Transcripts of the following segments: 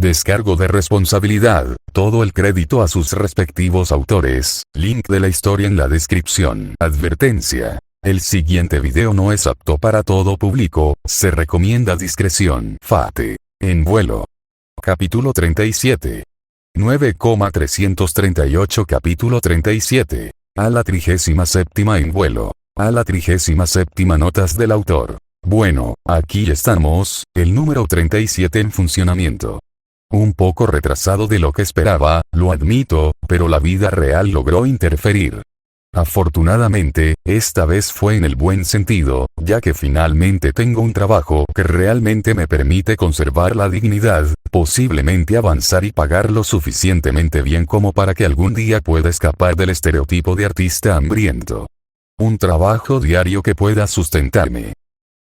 Descargo de responsabilidad, todo el crédito a sus respectivos autores, link de la historia en la descripción. Advertencia. El siguiente video no es apto para todo público, se recomienda discreción. Fate. En vuelo. Capítulo 37. 9,338 Capítulo 37. A la 37ª en vuelo. A la 37ª notas del autor. Bueno, aquí estamos, el número 37 en funcionamiento. Un poco retrasado de lo que esperaba, lo admito, pero la vida real logró interferir. Afortunadamente, esta vez fue en el buen sentido, ya que finalmente tengo un trabajo que realmente me permite conservar la dignidad, posiblemente avanzar y pagar lo suficientemente bien como para que algún día pueda escapar del estereotipo de artista hambriento. Un trabajo diario que pueda sustentarme.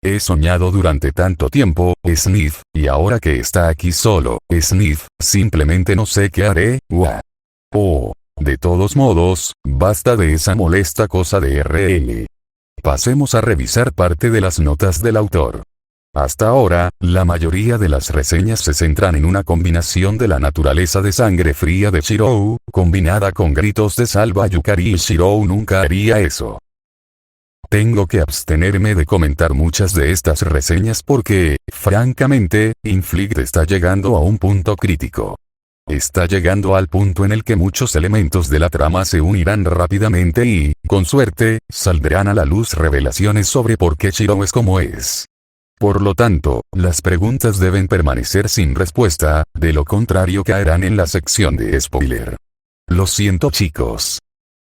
He soñado durante tanto tiempo, Sniff, y ahora que está aquí solo, Sniff, simplemente no sé qué haré, Oh. De todos modos, basta de esa molesta cosa de RL. Pasemos a revisar parte de las notas del autor. Hasta ahora, la mayoría de las reseñas se centran en una combinación de la naturaleza de sangre fría de Shirou, combinada con gritos de salva Yukari y Shirou nunca haría eso. Tengo que abstenerme de comentar muchas de estas reseñas porque, francamente, Inflict está llegando a un punto crítico. Está llegando al punto en el que muchos elementos de la trama se unirán rápidamente y, con suerte, saldrán a la luz revelaciones sobre por qué Shirou es como es. Por lo tanto, las preguntas deben permanecer sin respuesta, de lo contrario caerán en la sección de spoiler. Lo siento chicos.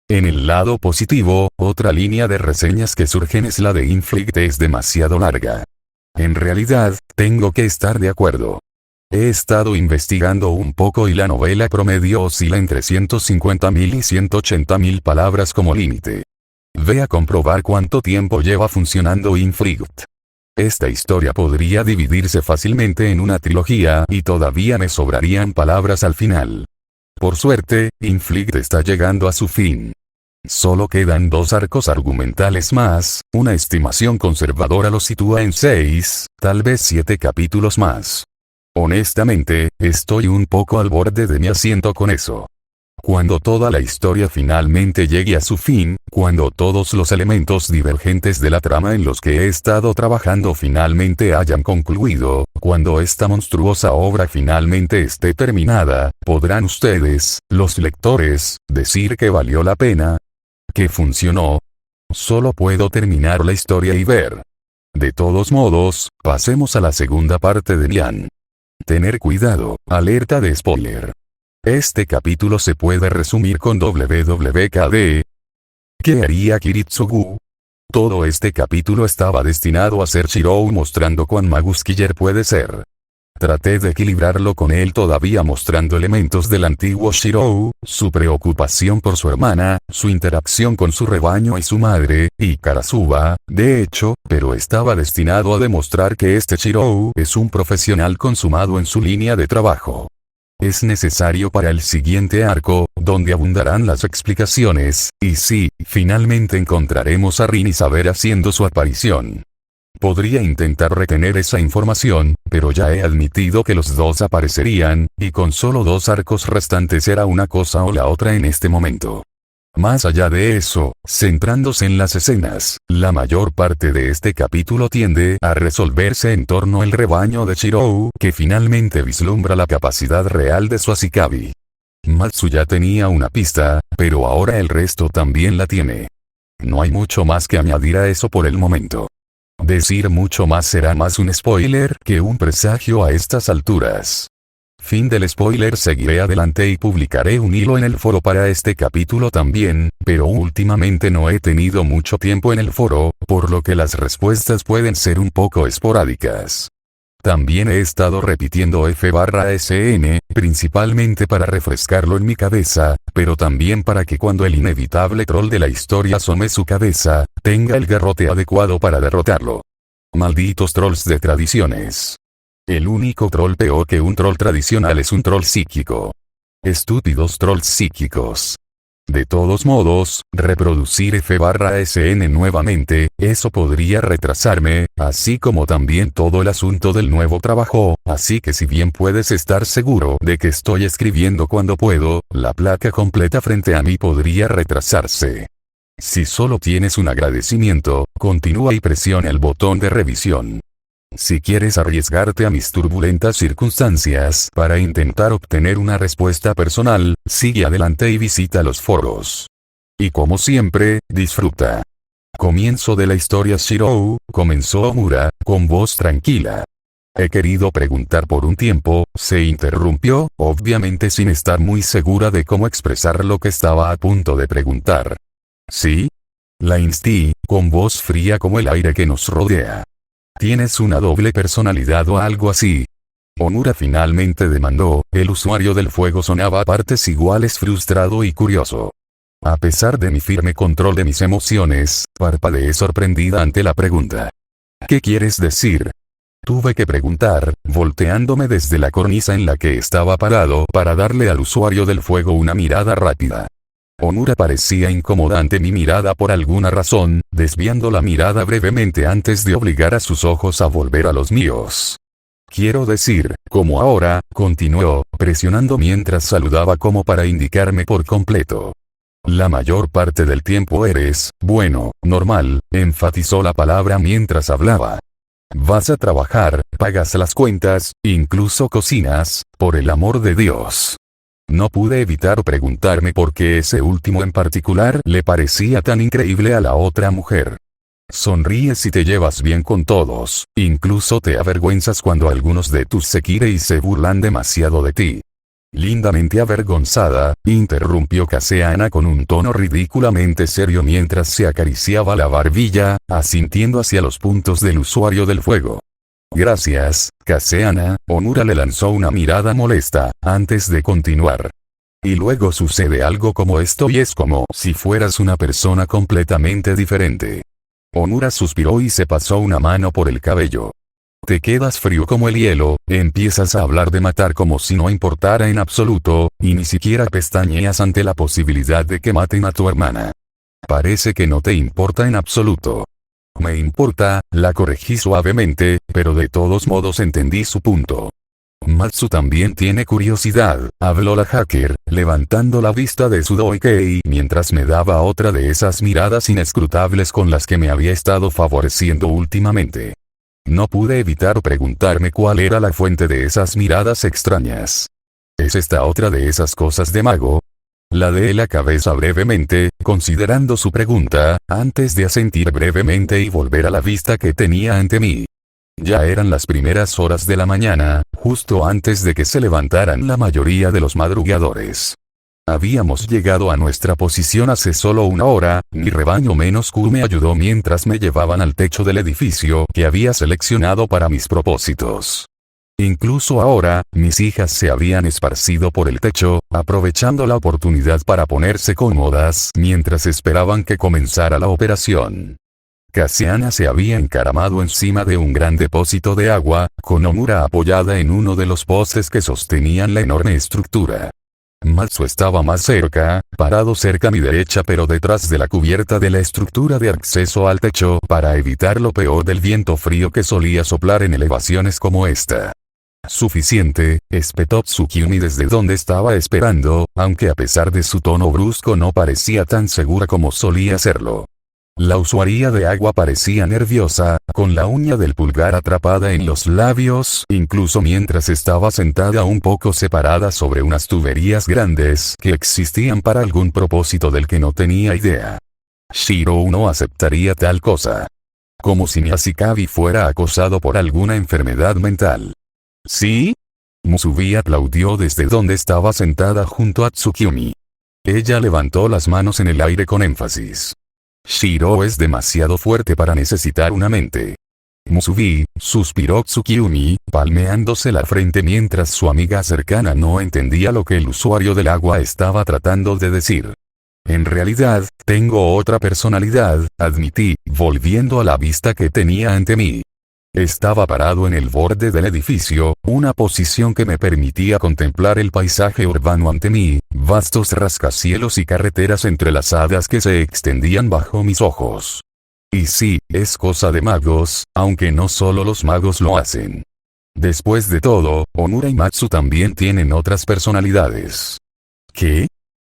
En el lado positivo, otra línea de reseñas que surgen es la de Inflict es demasiado larga. En realidad, tengo que estar de acuerdo. He estado investigando un poco y la novela promedio oscila entre 150.000 y 180.000 palabras como límite. Ve a comprobar cuánto tiempo lleva funcionando Inflict. Esta historia podría dividirse fácilmente en una trilogía y todavía me sobrarían palabras al final. Por suerte, Inflict está llegando a su fin. Solo quedan 2 arcos argumentales más, una estimación conservadora lo sitúa en 6, tal vez 7 capítulos más. Honestamente, estoy un poco al borde de mi asiento con eso. Cuando toda la historia finalmente llegue a su fin, cuando todos los elementos divergentes de la trama en los que he estado trabajando finalmente hayan concluido, cuando esta monstruosa obra finalmente esté terminada, podrán ustedes, los lectores, decir que valió la pena, que funcionó. Solo puedo terminar la historia y ver. De todos modos, pasemos a la segunda parte de Lian. Tener cuidado, alerta de spoiler. Este capítulo se puede resumir con WWKD. ¿Qué haría Kiritsugu? Todo este capítulo estaba destinado a ser Shirou mostrando cuán Maguskiller puede ser. Traté de equilibrarlo con él todavía mostrando elementos del antiguo Shirou, su preocupación por su hermana, su interacción con su rebaño y su madre, y Karasuba, de hecho, pero estaba destinado a demostrar que este Shirou es un profesional consumado en su línea de trabajo. Es necesario para el siguiente arco, donde abundarán las explicaciones, y sí, finalmente encontraremos a Rin y Saber haciendo su aparición. Podría intentar retener esa información, pero ya he admitido que los dos aparecerían, y con solo 2 arcos restantes era una cosa o la otra en este momento. Más allá de eso, centrándose en las escenas, la mayor parte de este capítulo tiende a resolverse en torno al rebaño de Shirou, que finalmente vislumbra la capacidad real de su Ashikabi. Matsu ya tenía una pista, pero ahora el resto también la tiene. No hay mucho más que añadir a eso por el momento. Decir mucho más será más un spoiler que un presagio a estas alturas. Fin del spoiler. Seguiré adelante y publicaré un hilo en el foro para este capítulo también, pero últimamente no he tenido mucho tiempo en el foro, por lo que las respuestas pueden ser un poco esporádicas. También he estado repitiendo F/SN, principalmente para refrescarlo en mi cabeza, pero también para que cuando el inevitable troll de la historia asome su cabeza, tenga el garrote adecuado para derrotarlo. Malditos trolls de tradiciones. El único troll peor que un troll tradicional es un troll psíquico. Estúpidos trolls psíquicos. De todos modos, reproducir F/SN nuevamente, eso podría retrasarme, así como también todo el asunto del nuevo trabajo, así que si bien puedes estar seguro de que estoy escribiendo cuando puedo, la placa completa frente a mí podría retrasarse. Si solo tienes un agradecimiento, continúa y presiona el botón de revisión. Si quieres arriesgarte a mis turbulentas circunstancias para intentar obtener una respuesta personal, sigue adelante y visita los foros. Y como siempre, disfruta. Comienzo de la historia. Shirou, comenzó Omura, con voz tranquila. He querido preguntar por un tiempo, se interrumpió, obviamente sin estar muy segura de cómo expresar lo que estaba a punto de preguntar. ¿Sí? La instí, con voz fría como el aire que nos rodea. ¿Tienes una doble personalidad o algo así? Omura finalmente demandó. El usuario del fuego sonaba a partes iguales frustrado y curioso. A pesar de mi firme control de mis emociones, parpadeé sorprendida ante la pregunta. ¿Qué quieres decir? Tuve que preguntar, volteándome desde la cornisa en la que estaba parado para darle al usuario del fuego una mirada rápida. Omura parecía incómoda ante mi mirada por alguna razón, desviando la mirada brevemente antes de obligar a sus ojos a volver a los míos. Quiero decir, como ahora, continuó, presionando mientras saludaba como para indicarme por completo. La mayor parte del tiempo eres, bueno, normal, enfatizó la palabra mientras hablaba. Vas a trabajar, pagas las cuentas, incluso cocinas, por el amor de Dios. No pude evitar preguntarme por qué ese último en particular le parecía tan increíble a la otra mujer. Sonríes y te llevas bien con todos, incluso te avergüenzas cuando algunos de tus sekirei se burlan demasiado de ti. Lindamente avergonzada, interrumpió Caseana con un tono ridículamente serio mientras se acariciaba la barbilla, asintiendo hacia los puntos del usuario del fuego. Gracias, Caseana. Omura le lanzó una mirada molesta, antes de continuar. Y luego sucede algo como esto y es como si fueras una persona completamente diferente. Omura suspiró y se pasó una mano por el cabello. Te quedas frío como el hielo, empiezas a hablar de matar como si no importara en absoluto, y ni siquiera pestañeas ante la posibilidad de que maten a tu hermana. Parece que no te importa en absoluto. Me importa, la corregí suavemente, pero de todos modos entendí su punto. Matsu también tiene curiosidad, habló la hacker, levantando la vista de su Doikei mientras me daba otra de esas miradas inescrutables con las que me había estado favoreciendo últimamente. No pude evitar preguntarme cuál era la fuente de esas miradas extrañas. ¿Es esta otra de esas cosas de mago? Ladeé la cabeza brevemente, considerando su pregunta, antes de asentir brevemente y volver a la vista que tenía ante mí. Ya eran las primeras horas de la mañana, justo antes de que se levantaran la mayoría de los madrugadores. Habíamos llegado a nuestra posición hace solo una hora, mi rebaño menos Q me ayudó mientras me llevaban al techo del edificio que había seleccionado para mis propósitos. Incluso ahora, mis hijas se habían esparcido por el techo, aprovechando la oportunidad para ponerse cómodas mientras esperaban que comenzara la operación. Caseana se había encaramado encima de un gran depósito de agua, con Omura apoyada en uno de los postes que sostenían la enorme estructura. Matsu estaba más cerca, parado cerca a mi derecha pero detrás de la cubierta de la estructura de acceso al techo para evitar lo peor del viento frío que solía soplar en elevaciones como esta. Suficiente, espetó Tsukimi desde donde estaba esperando, aunque a pesar de su tono brusco no parecía tan segura como solía serlo. La usuaria de agua parecía nerviosa, con la uña del pulgar atrapada en los labios, incluso mientras estaba sentada un poco separada sobre unas tuberías grandes que existían para algún propósito del que no tenía idea. Shirou no aceptaría tal cosa. Como si Miyashikabi fuera acosado por alguna enfermedad mental. ¿Sí? Musubi aplaudió desde donde estaba sentada junto a Tsukimi. Ella levantó las manos en el aire con énfasis. Shirou es demasiado fuerte para necesitar una mente. Musubi, suspiró Tsukimi, palmeándose la frente mientras su amiga cercana no entendía lo que el usuario del agua estaba tratando de decir. En realidad, tengo otra personalidad, admití, volviendo a la vista que tenía ante mí. Estaba parado en el borde del edificio, una posición que me permitía contemplar el paisaje urbano ante mí, vastos rascacielos y carreteras entrelazadas que se extendían bajo mis ojos. Y sí, es cosa de magos, aunque no solo los magos lo hacen. Después de todo, Omura y Matsu también tienen otras personalidades. ¿Qué?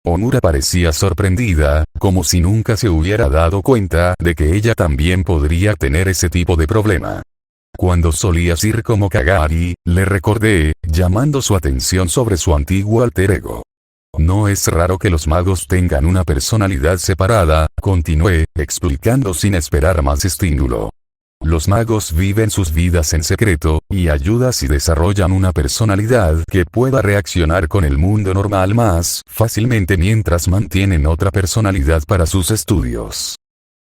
Omura parecía sorprendida, como si nunca se hubiera dado cuenta de que ella también podría tener ese tipo de problema. Cuando solías ir como Kagari, le recordé, llamando su atención sobre su antiguo alter ego. No es raro que los magos tengan una personalidad separada, continué, explicando sin esperar más estímulo. Los magos viven sus vidas en secreto, y ayudan si desarrollan una personalidad que pueda reaccionar con el mundo normal más fácilmente mientras mantienen otra personalidad para sus estudios.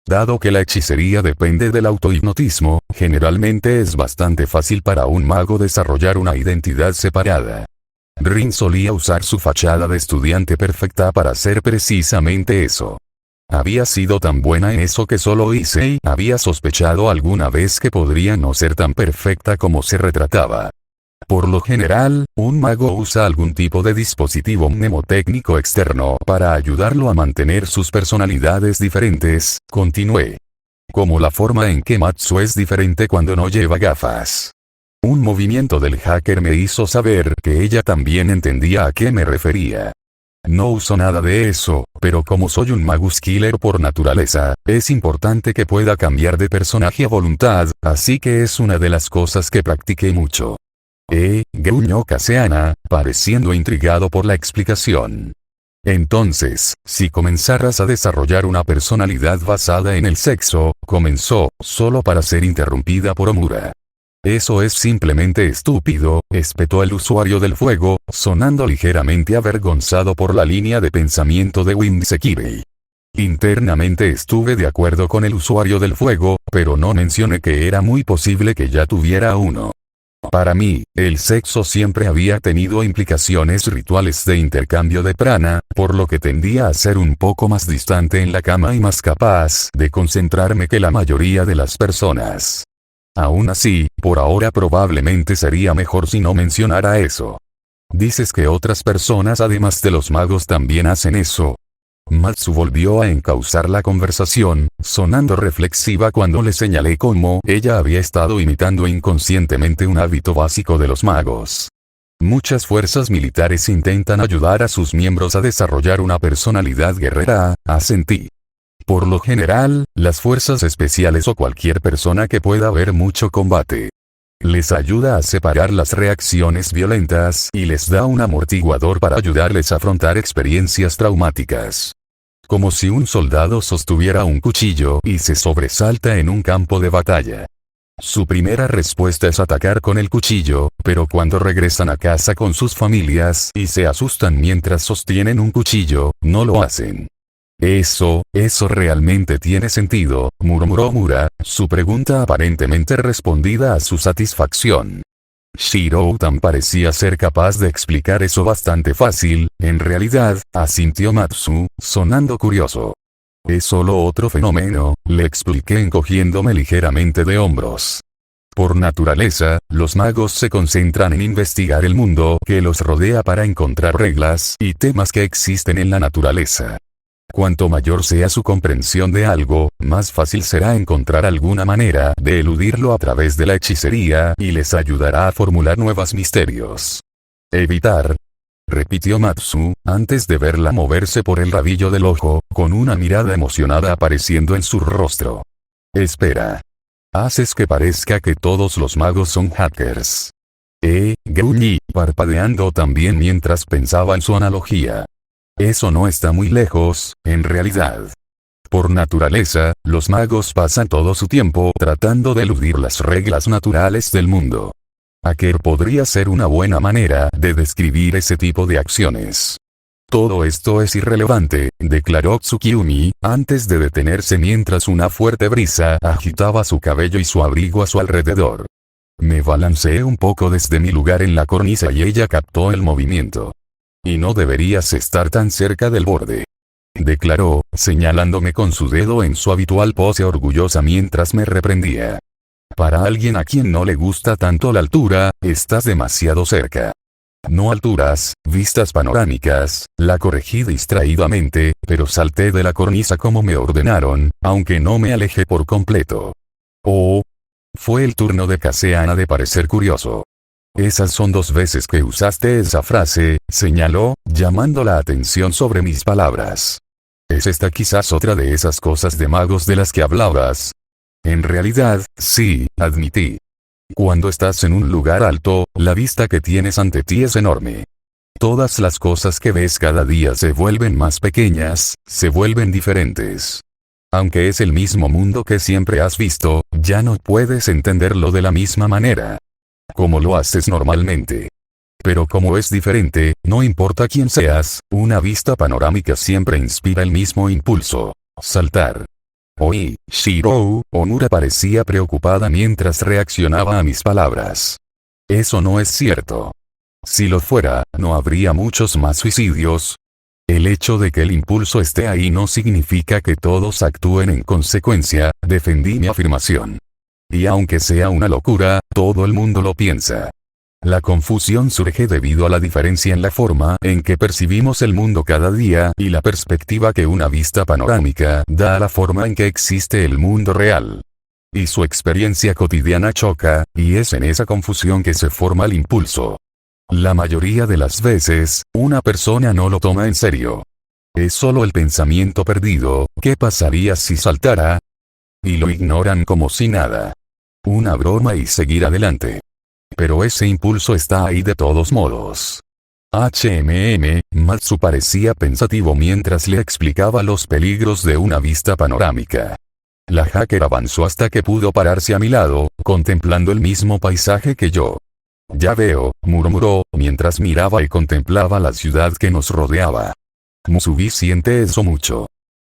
Dado que la hechicería depende del autohipnotismo, generalmente es bastante fácil para un mago desarrollar una identidad separada. Rin solía usar su fachada de estudiante perfecta para hacer precisamente eso. Había sido tan buena en eso que solo Issei había sospechado alguna vez que podría no ser tan perfecta como se retrataba. Por lo general, un mago usa algún tipo de dispositivo mnemotécnico externo para ayudarlo a mantener sus personalidades diferentes, continué. Como la forma en que Matsu es diferente cuando no lleva gafas. Un movimiento del hacker me hizo saber que ella también entendía a qué me refería. No uso nada de eso, pero como soy un magus killer por naturaleza, es importante que pueda cambiar de personaje a voluntad, así que es una de las cosas que practiqué mucho. Gruñó Caseana, pareciendo intrigado por la explicación. Entonces, si comenzaras a desarrollar una personalidad basada en el sexo, comenzó, solo para ser interrumpida por Omura. Eso es simplemente estúpido, espetó el usuario del fuego, sonando ligeramente avergonzado por la línea de pensamiento de Winsekirei. Internamente estuve de acuerdo con el usuario del fuego, pero no mencioné que era muy posible que ya tuviera uno. Para mí, el sexo siempre había tenido implicaciones rituales de intercambio de prana, por lo que tendía a ser un poco más distante en la cama y más capaz de concentrarme que la mayoría de las personas. Aún así, por ahora probablemente sería mejor si no mencionara eso. ¿Dices que otras personas además de los magos también hacen eso? Matsu volvió a encauzar la conversación, sonando reflexiva cuando le señalé cómo ella había estado imitando inconscientemente un hábito básico de los magos. Muchas fuerzas militares intentan ayudar a sus miembros a desarrollar una personalidad guerrera, asentí. Por lo general, las fuerzas especiales o cualquier persona que pueda ver mucho combate. Les ayuda a separar las reacciones violentas y les da un amortiguador para ayudarles a afrontar experiencias traumáticas. Como si un soldado sostuviera un cuchillo y se sobresalta en un campo de batalla. Su primera respuesta es atacar con el cuchillo, pero cuando regresan a casa con sus familias y se asustan mientras sostienen un cuchillo, no lo hacen. Eso realmente tiene sentido, murmuró Omura, su pregunta aparentemente respondida a su satisfacción. Shiro-tan parecía ser capaz de explicar eso bastante fácil, en realidad, asintió Matsu, sonando curioso. Es solo otro fenómeno, le expliqué encogiéndome ligeramente de hombros. Por naturaleza, los magos se concentran en investigar el mundo que los rodea para encontrar reglas y temas que existen en la naturaleza. Cuanto mayor sea su comprensión de algo, más fácil será encontrar alguna manera de eludirlo a través de la hechicería y les ayudará a formular nuevos misterios. Evitar. Repitió Matsu, antes de verla moverse por el rabillo del ojo, con una mirada emocionada apareciendo en su rostro. Espera. Haces que parezca que todos los magos son hackers. Gruñí, parpadeando también mientras pensaba en su analogía. Eso no está muy lejos, en realidad. Por naturaleza, los magos pasan todo su tiempo tratando de eludir las reglas naturales del mundo. Hacker podría ser una buena manera de describir ese tipo de acciones. Todo esto es irrelevante, declaró Tsukiyumi, antes de detenerse mientras una fuerte brisa agitaba su cabello y su abrigo a su alrededor. Me balanceé un poco desde mi lugar en la cornisa y ella captó el movimiento. Y no deberías estar tan cerca del borde. Declaró, señalándome con su dedo en su habitual pose orgullosa mientras me reprendía. Para alguien a quien no le gusta tanto la altura, estás demasiado cerca. No alturas, vistas panorámicas, la corregí distraídamente, pero salté de la cornisa como me ordenaron, aunque no me alejé por completo. Oh. Fue el turno de Caseana de parecer curioso. Esas son 2 veces que usaste esa frase, señaló, llamando la atención sobre mis palabras. ¿Es esta quizás otra de esas cosas de magos de las que hablabas? En realidad, sí, admití. Cuando estás en un lugar alto, la vista que tienes ante ti es enorme. Todas las cosas que ves cada día se vuelven más pequeñas, se vuelven diferentes. Aunque es el mismo mundo que siempre has visto, ya no puedes entenderlo de la misma manera. Como lo haces normalmente. Pero como es diferente, no importa quién seas, una vista panorámica siempre inspira el mismo impulso. Saltar. Oí, Shirou, Onura parecía preocupada mientras reaccionaba a mis palabras. Eso no es cierto. Si lo fuera, no habría muchos más suicidios. El hecho de que el impulso esté ahí no significa que todos actúen en consecuencia, defendí mi afirmación. Y aunque sea una locura, todo el mundo lo piensa. La confusión surge debido a la diferencia en la forma en que percibimos el mundo cada día y la perspectiva que una vista panorámica da a la forma en que existe el mundo real. Y su experiencia cotidiana choca, y es en esa confusión que se forma el impulso. La mayoría de las veces, una persona no lo toma en serio. Es solo el pensamiento perdido, ¿qué pasaría si saltara? Y lo ignoran como si nada. Una broma y seguir adelante. Pero ese impulso está ahí de todos modos. Matsu parecía pensativo mientras le explicaba los peligros de una vista panorámica. La hacker avanzó hasta que pudo pararse a mi lado, contemplando el mismo paisaje que yo. Ya veo, murmuró, mientras miraba y contemplaba la ciudad que nos rodeaba. Musubi siente eso mucho.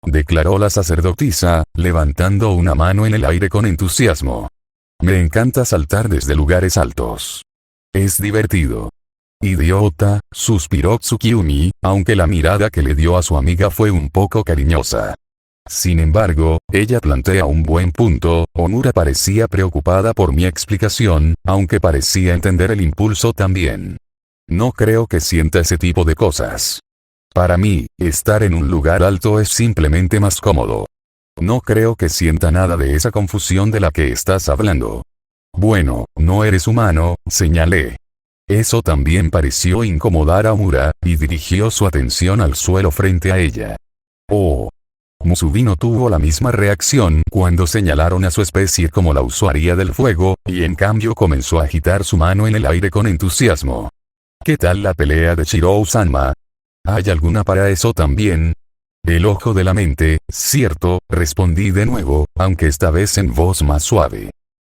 Declaró la sacerdotisa, levantando una mano en el aire con entusiasmo. Me encanta saltar desde lugares altos. Es divertido. Idiota, suspiró Tsukiyumi, aunque la mirada que le dio a su amiga fue un poco cariñosa. Sin embargo, ella plantea un buen punto, Onura parecía preocupada por mi explicación, aunque parecía entender el impulso también. No creo que sienta ese tipo de cosas. Para mí, estar en un lugar alto es simplemente más cómodo. No creo que sienta nada de esa confusión de la que estás hablando. Bueno, no eres humano, señalé. Eso también pareció incomodar a Omura, y dirigió su atención al suelo frente a ella. Oh. Musubi no tuvo la misma reacción cuando señalaron a su especie como la usuaria del fuego, y en cambio comenzó a agitar su mano en el aire con entusiasmo. ¿Qué tal la pelea de Shirou-sanma? ¿Hay alguna para eso también? El ojo de la mente, cierto, respondí de nuevo, aunque esta vez en voz más suave.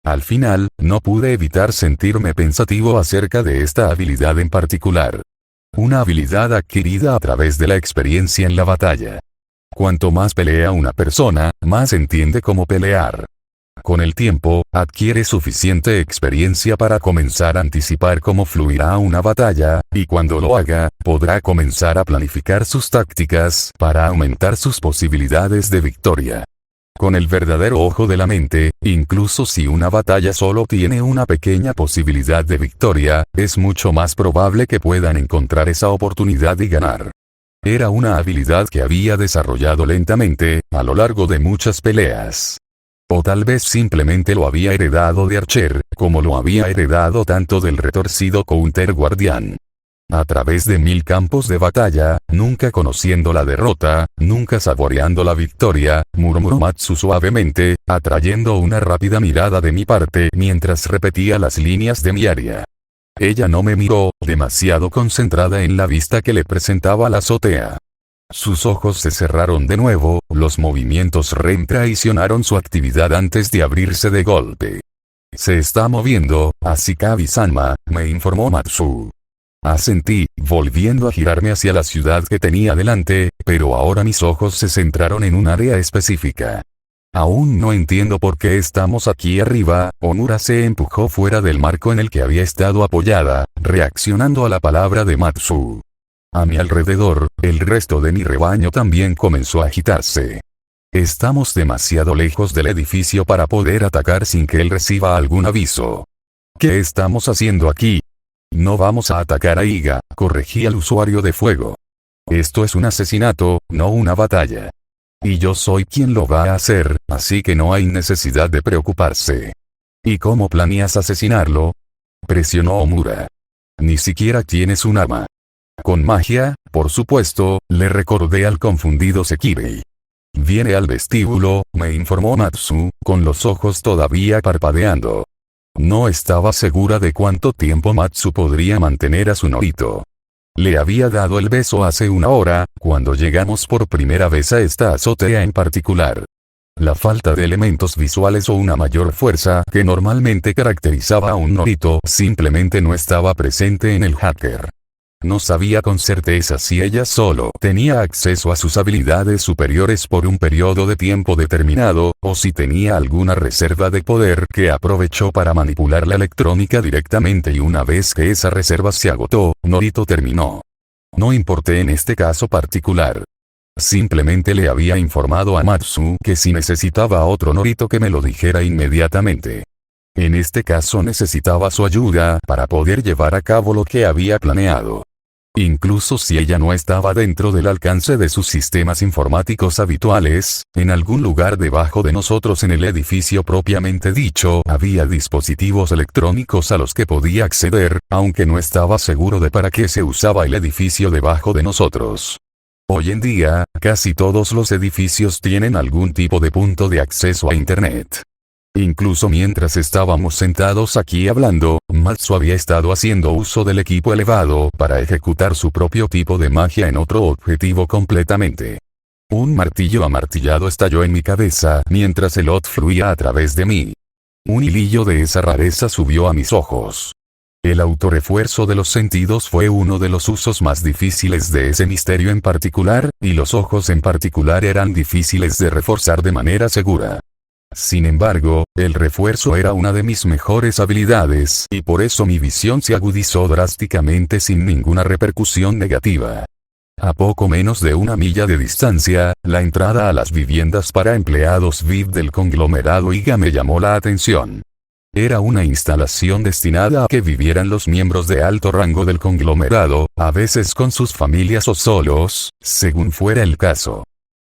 Al final, no pude evitar sentirme pensativo acerca de esta habilidad en particular. Una habilidad adquirida a través de la experiencia en la batalla. Cuanto más pelea una persona, más entiende cómo pelear. Con el tiempo, adquiere suficiente experiencia para comenzar a anticipar cómo fluirá una batalla, y cuando lo haga, podrá comenzar a planificar sus tácticas para aumentar sus posibilidades de victoria. Con el verdadero ojo de la mente, incluso si una batalla solo tiene una pequeña posibilidad de victoria, es mucho más probable que puedan encontrar esa oportunidad y ganar. Era una habilidad que había desarrollado lentamente, a lo largo de muchas peleas. O tal vez simplemente lo había heredado de Archer, como lo había heredado tanto del retorcido Counter Guardián. A través de 1000 campos de batalla, nunca conociendo la derrota, nunca saboreando la victoria, murmuró Matsu suavemente, atrayendo una rápida mirada de mi parte mientras repetía las líneas de mi área. Ella no me miró, demasiado concentrada en la vista que le presentaba la azotea. Sus ojos se cerraron de nuevo, los movimientos REM traicionaron su actividad antes de abrirse de golpe. Se está moviendo, Ashikabi-sanma, me informó Matsu. Asentí, volviendo a girarme hacia la ciudad que tenía delante, pero ahora mis ojos se centraron en un área específica. Aún no entiendo por qué estamos aquí arriba, Onura se empujó fuera del marco en el que había estado apoyada, reaccionando a la palabra de Matsu. A mi alrededor, el resto de mi rebaño también comenzó a agitarse. Estamos demasiado lejos del edificio para poder atacar sin que él reciba algún aviso. ¿Qué estamos haciendo aquí? No vamos a atacar a Iga, corregí al usuario de fuego. Esto es un asesinato, no una batalla. Y yo soy quien lo va a hacer, así que no hay necesidad de preocuparse. ¿Y cómo planeas asesinarlo? Presionó Omura. Ni siquiera tienes un arma. Con magia, por supuesto, le recordé al confundido Sekirei. Viene al vestíbulo, me informó Matsu, con los ojos todavía parpadeando. No estaba segura de cuánto tiempo Matsu podría mantener a su Norito. Le había dado el beso hace una hora, cuando llegamos por primera vez a esta azotea en particular. La falta de elementos visuales o una mayor fuerza que normalmente caracterizaba a un Norito simplemente no estaba presente en el hacker. No sabía con certeza si ella solo tenía acceso a sus habilidades superiores por un periodo de tiempo determinado, o si tenía alguna reserva de poder que aprovechó para manipular la electrónica directamente y una vez que esa reserva se agotó, Norito terminó. No importé en este caso particular. Simplemente le había informado a Matsu que si necesitaba otro Norito que me lo dijera inmediatamente. En este caso necesitaba su ayuda para poder llevar a cabo lo que había planeado. Incluso si ella no estaba dentro del alcance de sus sistemas informáticos habituales, en algún lugar debajo de nosotros en el edificio propiamente dicho había dispositivos electrónicos a los que podía acceder, aunque no estaba seguro de para qué se usaba el edificio debajo de nosotros. Hoy en día, casi todos los edificios tienen algún tipo de punto de acceso a Internet. Incluso mientras estábamos sentados aquí hablando, Matsu había estado haciendo uso del equipo elevado para ejecutar su propio tipo de magia en otro objetivo completamente. Un martillo amartillado estalló en mi cabeza mientras el OT fluía a través de mí. Un hilillo de esa rareza subió a mis ojos. El autorrefuerzo de los sentidos fue uno de los usos más difíciles de ese misterio en particular, y los ojos en particular eran difíciles de reforzar de manera segura. Sin embargo, el refuerzo era una de mis mejores habilidades y por eso mi visión se agudizó drásticamente sin ninguna repercusión negativa. A poco menos de una milla de distancia, la entrada a las viviendas para empleados VIP del conglomerado IGA me llamó la atención. Era una instalación destinada a que vivieran los miembros de alto rango del conglomerado, a veces con sus familias o solos, según fuera el caso.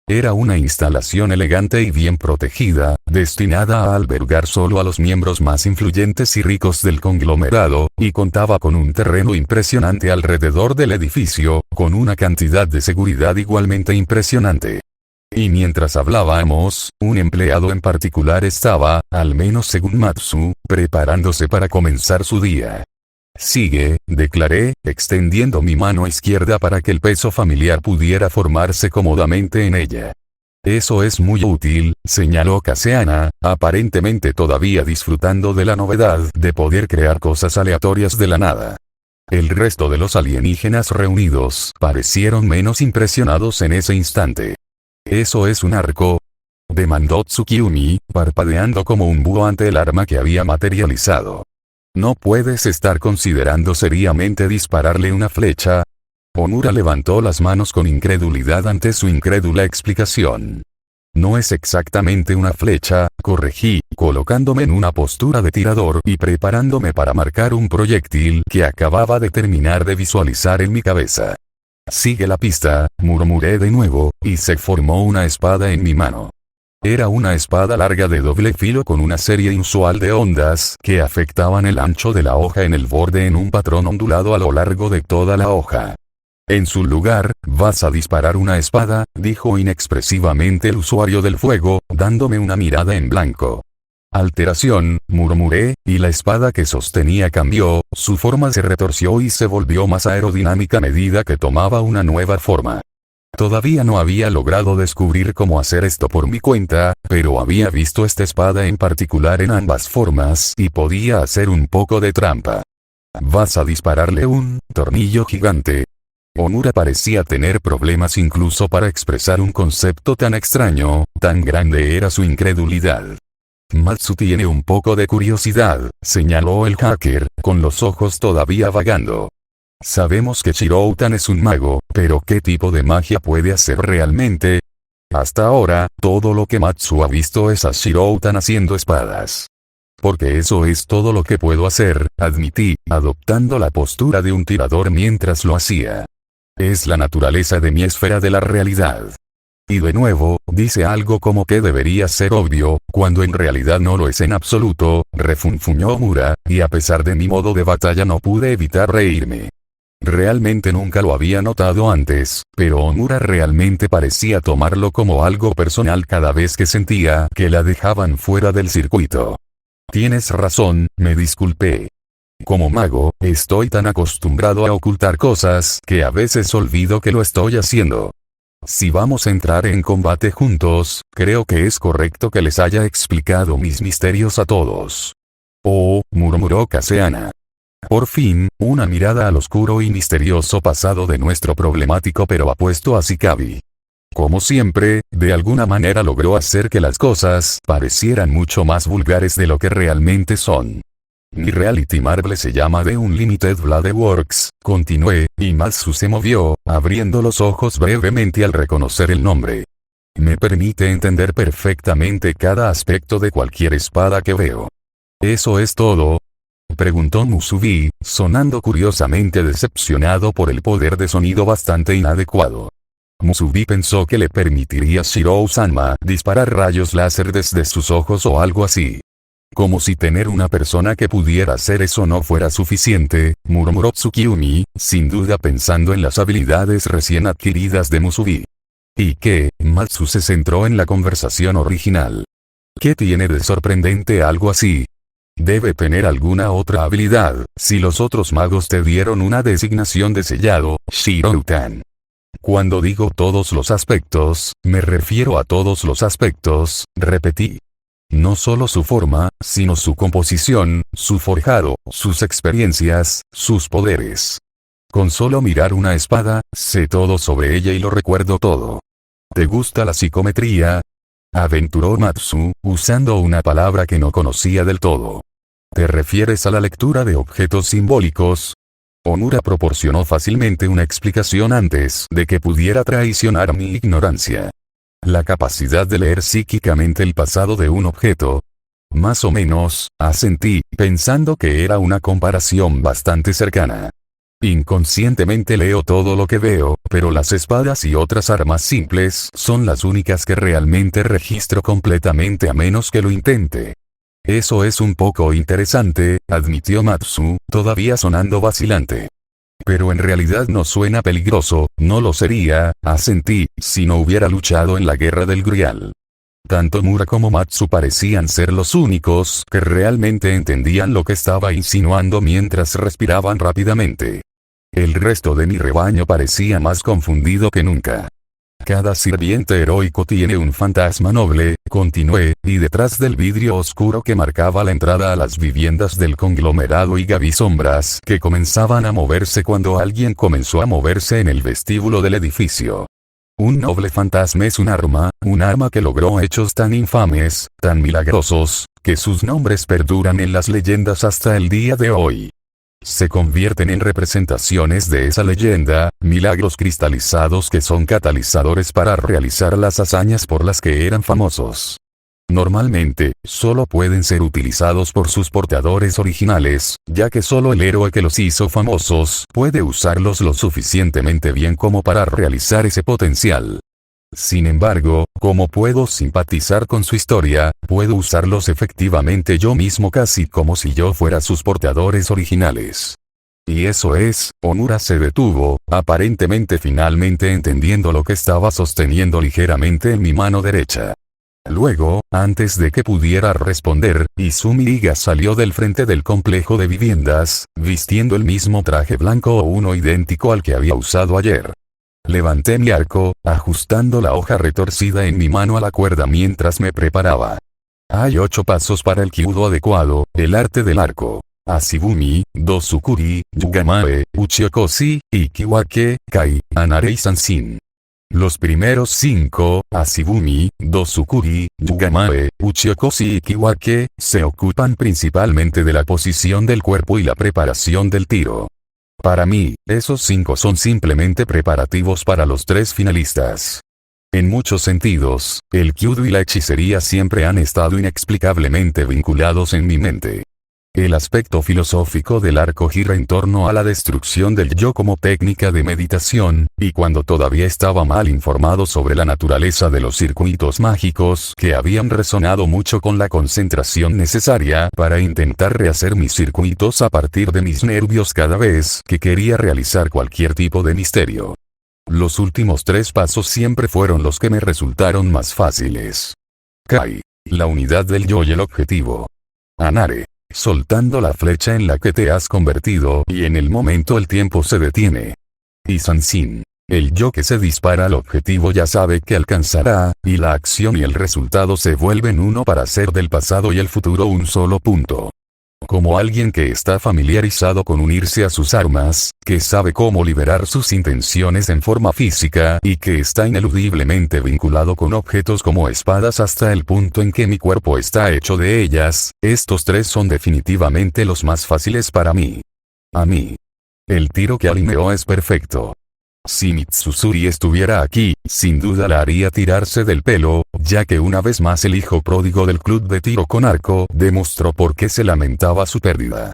Era una instalación elegante y bien protegida, destinada a albergar solo a los miembros más influyentes y ricos del conglomerado, y contaba con un terreno impresionante alrededor del edificio, con una cantidad de seguridad igualmente impresionante. Y mientras hablábamos, un empleado en particular estaba, al menos según Matsu, preparándose para comenzar su día. Sigue, declaré, extendiendo mi mano izquierda para que el peso familiar pudiera formarse cómodamente en ella. Eso es muy útil, señaló Caseana, aparentemente todavía disfrutando de la novedad de poder crear cosas aleatorias de la nada. El resto de los alienígenas reunidos parecieron menos impresionados en ese instante. ¿Eso es un arco?, demandó Tsukiyumi, parpadeando como un búho ante el arma que había materializado. ¿No puedes estar considerando seriamente dispararle una flecha? Omura levantó las manos con incredulidad ante su incrédula explicación. No es exactamente una flecha, corregí, colocándome en una postura de tirador y preparándome para marcar un proyectil que acababa de terminar de visualizar en mi cabeza. Sigue la pista, murmuré de nuevo, y se formó una espada en mi mano. Era una espada larga de doble filo con una serie inusual de ondas que afectaban el ancho de la hoja en el borde en un patrón ondulado a lo largo de toda la hoja. En su lugar, vas a disparar una espada, dijo inexpresivamente el usuario del fuego, dándome una mirada en blanco. Alteración, murmuré, y la espada que sostenía cambió, su forma se retorció y se volvió más aerodinámica a medida que tomaba una nueva forma. Todavía no había logrado descubrir cómo hacer esto por mi cuenta, pero había visto esta espada en particular en ambas formas y podía hacer un poco de trampa. ¿Vas a dispararle un tornillo gigante? Omura parecía tener problemas incluso para expresar un concepto tan extraño, tan grande era su incredulidad. Matsu tiene un poco de curiosidad, señaló el hacker, con los ojos todavía vagando. Sabemos que Shiroutan es un mago, pero ¿qué tipo de magia puede hacer realmente? Hasta ahora, todo lo que Matsu ha visto es a Shiroutan haciendo espadas. Porque eso es todo lo que puedo hacer, admití, adoptando la postura de un tirador mientras lo hacía. Es la naturaleza de mi esfera de la realidad. Y de nuevo, dice algo como que debería ser obvio, cuando en realidad no lo es en absoluto, refunfuñó Omura, y a pesar de mi modo de batalla no pude evitar reírme. Realmente nunca lo había notado antes, pero Omura realmente parecía tomarlo como algo personal cada vez que sentía que la dejaban fuera del circuito. Tienes razón, me disculpé. Como mago, estoy tan acostumbrado a ocultar cosas que a veces olvido que lo estoy haciendo. Si vamos a entrar en combate juntos, creo que es correcto que les haya explicado mis misterios a todos. Oh, murmuró Kaseana. Por fin, una mirada al oscuro y misterioso pasado de nuestro problemático pero apuesto Ashikabi. Como siempre, de alguna manera logró hacer que las cosas parecieran mucho más vulgares de lo que realmente son. Mi reality marble se llama The Unlimited Blade Works, continué, y Matsu se movió, abriendo los ojos brevemente al reconocer el nombre. Me permite entender perfectamente cada aspecto de cualquier espada que veo. ¿Eso es todo?, preguntó Musubi, sonando curiosamente decepcionado por el poder de sonido bastante inadecuado. Musubi pensó que le permitiría a Shirou-sama disparar rayos láser desde sus ojos o algo así. Como si tener una persona que pudiera hacer eso no fuera suficiente, murmuró Tsukiumi, sin duda pensando en las habilidades recién adquiridas de Musubi. ¿Y qué? Matsu se centró en la conversación original. ¿Qué tiene de sorprendente algo así? Debe tener alguna otra habilidad, si los otros magos te dieron una designación de sellado, Shiroutan. Cuando digo todos los aspectos, me refiero a todos los aspectos, repetí. No solo su forma, sino su composición, su forjado, sus experiencias, sus poderes. Con solo mirar una espada, sé todo sobre ella y lo recuerdo todo. ¿Te gusta la psicometría?, aventuró Matsu, usando una palabra que no conocía del todo. ¿Te refieres a la lectura de objetos simbólicos? Omura proporcionó fácilmente una explicación antes de que pudiera traicionar mi ignorancia. La capacidad de leer psíquicamente el pasado de un objeto. Más o menos, asentí, pensando que era una comparación bastante cercana. Inconscientemente leo todo lo que veo, pero las espadas y otras armas simples son las únicas que realmente registro completamente a menos que lo intente. Eso es un poco interesante, admitió Matsu, todavía sonando vacilante. Pero en realidad no suena peligroso, no lo sería, asentí, si no hubiera luchado en la guerra del Grial. Tanto Omura como Matsu parecían ser los únicos que realmente entendían lo que estaba insinuando mientras respiraban rápidamente. El resto de mi rebaño parecía más confundido que nunca. Cada sirviente heroico tiene un fantasma noble, continué, y detrás del vidrio oscuro que marcaba la entrada a las viviendas del conglomerado y vi sombras que comenzaban a moverse cuando alguien comenzó a moverse en el vestíbulo del edificio. Un noble fantasma es un arma que logró hechos tan infames, tan milagrosos, que sus nombres perduran en las leyendas hasta el día de hoy. Se convierten en representaciones de esa leyenda, milagros cristalizados que son catalizadores para realizar las hazañas por las que eran famosos. Normalmente, solo pueden ser utilizados por sus portadores originales, ya que solo el héroe que los hizo famosos puede usarlos lo suficientemente bien como para realizar ese potencial. Sin embargo, como puedo simpatizar con su historia, puedo usarlos efectivamente yo mismo casi como si yo fuera sus portadores originales. Y eso es, Omura se detuvo, aparentemente finalmente entendiendo lo que estaba sosteniendo ligeramente en mi mano derecha. Luego, antes de que pudiera responder, Izumi Iga salió del frente del complejo de viviendas, vistiendo el mismo traje blanco o uno idéntico al que había usado ayer. Levanté mi arco, ajustando la hoja retorcida en mi mano a la cuerda mientras me preparaba. Hay 8 pasos para el kyudo adecuado, el arte del arco. Asibumi, Dosukuri, Yugamae, Uchiokoshi, Ikiwake, Kai, Anarei Sanshin. Los primeros 5, Asibumi, Dosukuri, Yugamae, Uchiokoshi y Ikiwake, se ocupan principalmente de la posición del cuerpo y la preparación del tiro. Para mí, esos 5 son simplemente preparativos para los 3 finalistas. En muchos sentidos, el Kyudo y la hechicería siempre han estado inexplicablemente vinculados en mi mente. El aspecto filosófico del arco gira en torno a la destrucción del yo como técnica de meditación, y cuando todavía estaba mal informado sobre la naturaleza de los circuitos mágicos que habían resonado mucho con la concentración necesaria para intentar rehacer mis circuitos a partir de mis nervios cada vez que quería realizar cualquier tipo de misterio. Los últimos 3 pasos siempre fueron los que me resultaron más fáciles. Kai. La unidad del yo y el objetivo. Anare. Soltando la flecha en la que te has convertido y en el momento el tiempo se detiene. Y Sansin. El yo que se dispara al objetivo ya sabe que alcanzará, y la acción y el resultado se vuelven uno para hacer del pasado y el futuro un solo punto. Como alguien que está familiarizado con unirse a sus armas, que sabe cómo liberar sus intenciones en forma física y que está ineludiblemente vinculado con objetos como espadas hasta el punto en que mi cuerpo está hecho de ellas, estos 3 son definitivamente los más fáciles para mí. A mí. El tiro que alineó es perfecto. Si Mitsusuri estuviera aquí, sin duda la haría tirarse del pelo, ya que una vez más el hijo pródigo del club de tiro con arco demostró por qué se lamentaba su pérdida.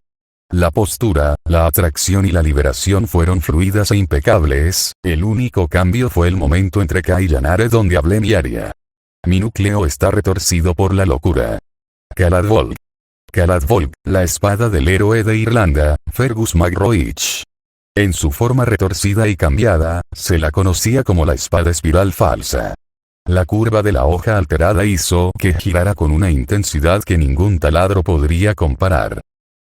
La postura, la atracción y la liberación fueron fluidas e impecables, el único cambio fue el momento entre Kai y Anare donde hablé mi área. Mi núcleo está retorcido por la locura. Caladvolk. Caladvolk, la espada del héroe de Irlanda, Fergus McRoich. En su forma retorcida y cambiada, se la conocía como la espada espiral falsa. La curva de la hoja alterada hizo que girara con una intensidad que ningún taladro podría comparar.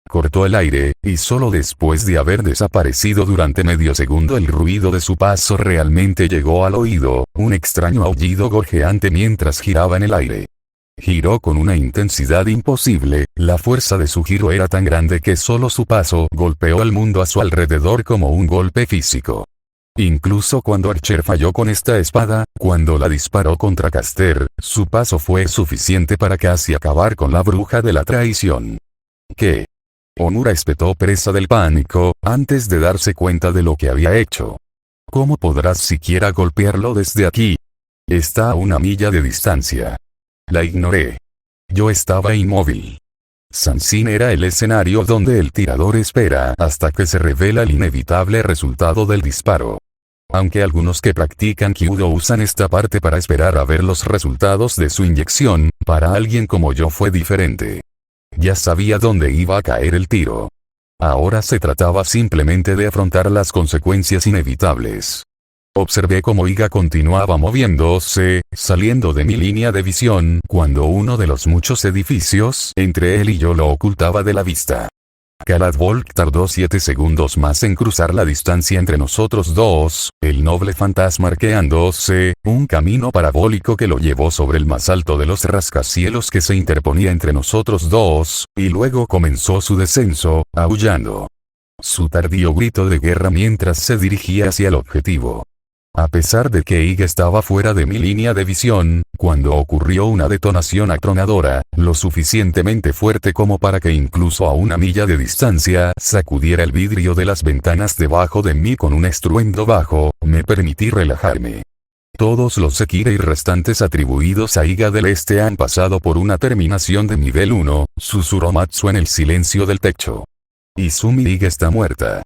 Cortó el aire, y solo después de haber desaparecido durante medio segundo el ruido de su paso realmente llegó al oído, un extraño aullido gorjeante mientras giraba en el aire. Giró con una intensidad imposible, la fuerza de su giro era tan grande que solo su paso golpeó al mundo a su alrededor como un golpe físico. Incluso cuando Archer falló con esta espada, cuando la disparó contra Caster, su paso fue suficiente para casi acabar con la bruja de la traición. ¿Qué? Omura espetó presa del pánico, antes de darse cuenta de lo que había hecho. ¿Cómo podrás siquiera golpearlo desde aquí? Está a 1 milla de distancia. La ignoré. Yo estaba inmóvil. Sansin era el escenario donde el tirador espera hasta que se revela el inevitable resultado del disparo. Aunque algunos que practican Kyudo usan esta parte para esperar a ver los resultados de su inyección, para alguien como yo fue diferente. Ya sabía dónde iba a caer el tiro. Ahora se trataba simplemente de afrontar las consecuencias inevitables. Observé cómo Iga continuaba moviéndose, saliendo de mi línea de visión, cuando uno de los muchos edificios entre él y yo lo ocultaba de la vista. Caladvolk tardó 7 segundos más en cruzar la distancia entre nosotros dos, el noble fantasma arqueándose, un camino parabólico que lo llevó sobre el más alto de los rascacielos que se interponía entre nosotros dos, y luego comenzó su descenso, aullando. Su tardío grito de guerra mientras se dirigía hacia el objetivo. A pesar de que Iga estaba fuera de mi línea de visión, cuando ocurrió una detonación atronadora, lo suficientemente fuerte como para que incluso a 1 milla de distancia sacudiera el vidrio de las ventanas debajo de mí con un estruendo bajo, me permití relajarme. Todos los Sekirei restantes atribuidos a Iga del Este han pasado por una terminación de nivel 1, susurró Matsu en el silencio del techo. Izumi Iga está muerta.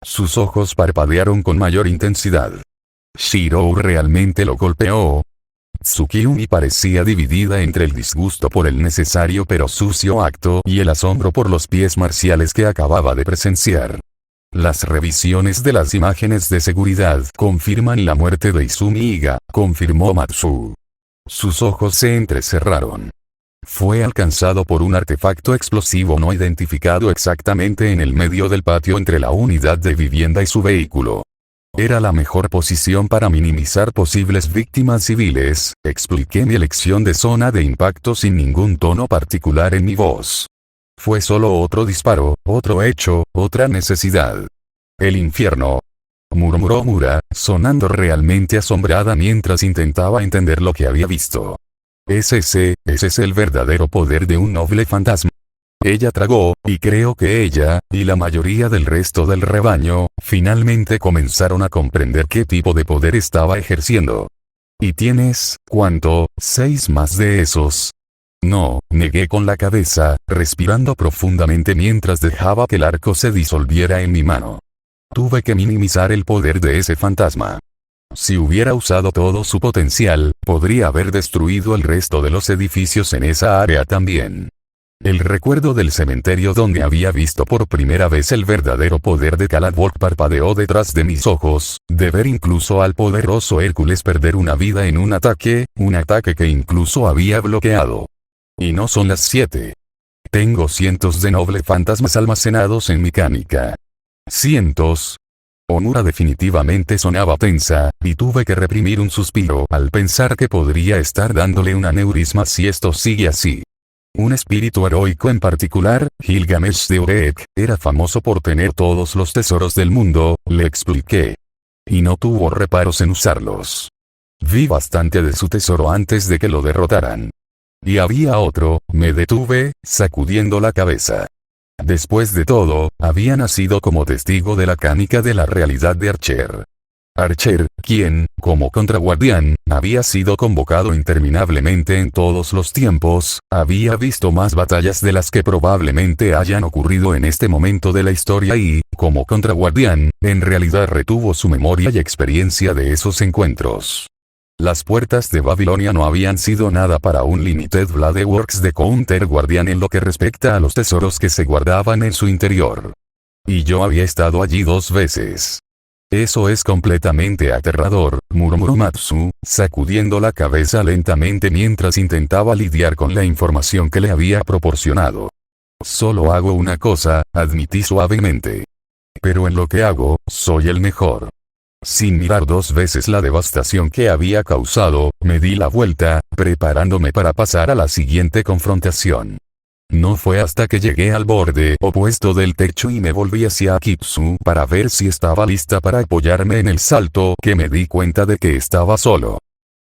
Sus ojos parpadearon con mayor intensidad. ¿Shirou realmente lo golpeó? Tsukiyumi parecía dividida entre el disgusto por el necesario pero sucio acto y el asombro por los pies marciales que acababa de presenciar. Las revisiones de las imágenes de seguridad confirman la muerte de Izumi Iga, confirmó Matsu. Sus ojos se entrecerraron. Fue alcanzado por un artefacto explosivo no identificado exactamente en el medio del patio entre la unidad de vivienda y su vehículo. Era la mejor posición para minimizar posibles víctimas civiles, expliqué mi elección de zona de impacto sin ningún tono particular en mi voz. Fue solo otro disparo, otro hecho, otra necesidad. El infierno. Murmuró Omura, sonando realmente asombrada mientras intentaba entender lo que había visto. Ese es el verdadero poder de un noble fantasma. Ella tragó, y creo que ella, y la mayoría del resto del rebaño, finalmente comenzaron a comprender qué tipo de poder estaba ejerciendo. ¿Y tienes, cuánto, 6 más de esos? No, negué con la cabeza, respirando profundamente mientras dejaba que el arco se disolviera en mi mano. Tuve que minimizar el poder de ese fantasma. Si hubiera usado todo su potencial, podría haber destruido el resto de los edificios en esa área también. El recuerdo del cementerio donde había visto por primera vez el verdadero poder de Calavolk parpadeó detrás de mis ojos, de ver incluso al poderoso Hércules perder una vida en un ataque que incluso había bloqueado. Y no son las 7. Tengo cientos de nobles fantasmas almacenados en mi cánica. Cientos. Onura definitivamente sonaba tensa, y tuve que reprimir un suspiro al pensar que podría estar dándole un aneurisma si esto sigue así. Un espíritu heroico en particular, Gilgamesh de Urek, era famoso por tener todos los tesoros del mundo, le expliqué. Y no tuvo reparos en usarlos. Vi bastante de su tesoro antes de que lo derrotaran. Y había otro, me detuve, sacudiendo la cabeza. Después de todo, había nacido como testigo de la cánica de la realidad de Archer. Archer, quien, como contraguardián, había sido convocado interminablemente en todos los tiempos, había visto más batallas de las que probablemente hayan ocurrido en este momento de la historia y, como contraguardián, en realidad retuvo su memoria y experiencia de esos encuentros. Las puertas de Babilonia no habían sido nada para un Limited Blade Works de Counter Guardian en lo que respecta a los tesoros que se guardaban en su interior. Y yo había estado allí 2 veces. Eso es completamente aterrador, murmuró Matsu, sacudiendo la cabeza lentamente mientras intentaba lidiar con la información que le había proporcionado. Solo hago una cosa, admití suavemente. Pero en lo que hago, soy el mejor. Sin mirar 2 veces la devastación que había causado, me di la vuelta, preparándome para pasar a la siguiente confrontación. No fue hasta que llegué al borde opuesto del techo y me volví hacia Akitsu para ver si estaba lista para apoyarme en el salto que me di cuenta de que estaba solo.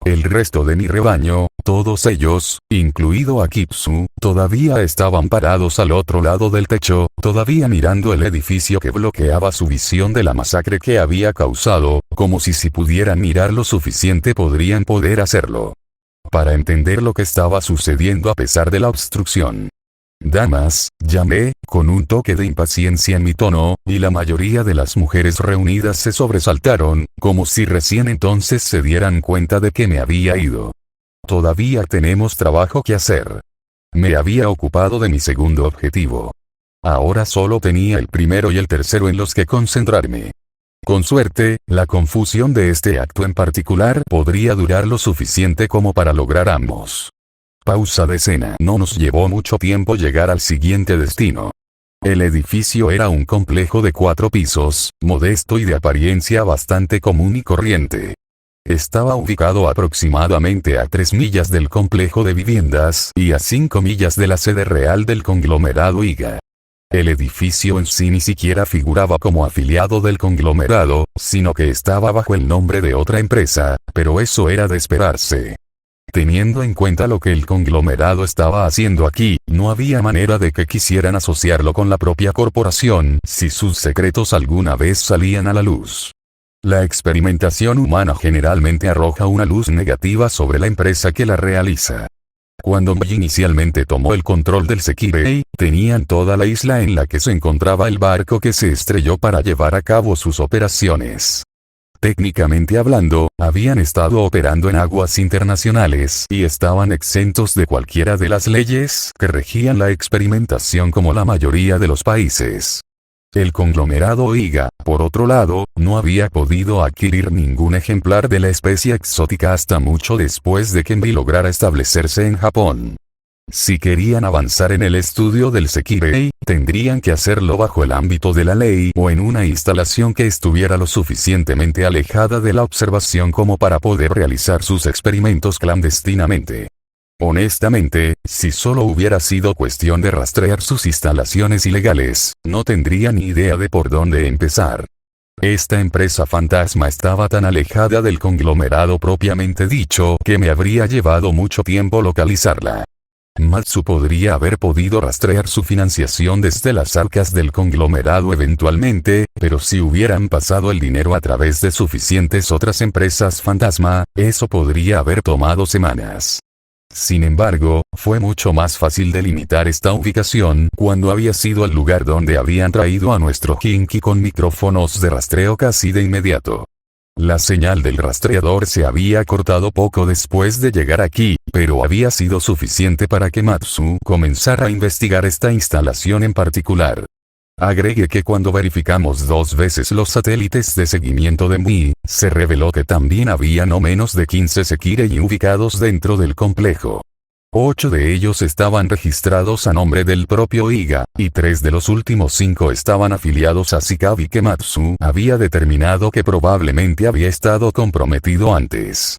El resto de mi rebaño, todos ellos, incluido Akitsu, todavía estaban parados al otro lado del techo, todavía mirando el edificio que bloqueaba su visión de la masacre que había causado, como si pudieran mirar lo suficiente podrían poder hacerlo. Para entender lo que estaba sucediendo a pesar de la obstrucción. Damas, llamé, con un toque de impaciencia en mi tono, y la mayoría de las mujeres reunidas se sobresaltaron, como si recién entonces se dieran cuenta de que me había ido. Todavía tenemos trabajo que hacer. Me había ocupado de mi segundo objetivo. Ahora solo tenía el primero y el tercero en los que concentrarme. Con suerte, la confusión de este acto en particular podría durar lo suficiente como para lograr ambos. Pausa de escena. No nos llevó mucho tiempo llegar al siguiente destino. El edificio era un complejo de 4 pisos, modesto y de apariencia bastante común y corriente. Estaba ubicado aproximadamente a 3 millas del complejo de viviendas y a 5 millas de la sede real del conglomerado IGA. El edificio en sí ni siquiera figuraba como afiliado del conglomerado, sino que estaba bajo el nombre de otra empresa, pero eso era de esperarse. Teniendo en cuenta lo que el conglomerado estaba haciendo aquí, no había manera de que quisieran asociarlo con la propia corporación si sus secretos alguna vez salían a la luz. La experimentación humana generalmente arroja una luz negativa sobre la empresa que la realiza. Cuando Mei inicialmente tomó el control del Sekirei, tenían toda la isla en la que se encontraba el barco que se estrelló para llevar a cabo sus operaciones. Técnicamente hablando, habían estado operando en aguas internacionales y estaban exentos de cualquiera de las leyes que regían la experimentación como la mayoría de los países. El conglomerado IGA, por otro lado, no había podido adquirir ningún ejemplar de la especie exótica hasta mucho después de que Mei lograra establecerse en Japón. Si querían avanzar en el estudio del Sekirei, tendrían que hacerlo bajo el ámbito de la ley o en una instalación que estuviera lo suficientemente alejada de la observación como para poder realizar sus experimentos clandestinamente. Honestamente, si solo hubiera sido cuestión de rastrear sus instalaciones ilegales, no tendría ni idea de por dónde empezar. Esta empresa fantasma estaba tan alejada del conglomerado propiamente dicho que me habría llevado mucho tiempo localizarla. Matsu podría haber podido rastrear su financiación desde las arcas del conglomerado eventualmente, pero si hubieran pasado el dinero a través de suficientes otras empresas fantasma, eso podría haber tomado semanas. Sin embargo, fue mucho más fácil delimitar esta ubicación cuando había sido el lugar donde habían traído a nuestro Kinky con micrófonos de rastreo casi de inmediato. La señal del rastreador se había cortado poco después de llegar aquí, pero había sido suficiente para que Matsu comenzara a investigar esta instalación en particular. Agregue que cuando verificamos 2 veces los satélites de seguimiento de Mii, se reveló que también había no menos de 15 Sekirei ubicados dentro del complejo. 8 de ellos estaban registrados a nombre del propio Iga, y 3 de los últimos 5 estaban afiliados a Shikabi que Matsu había determinado que probablemente había estado comprometido antes.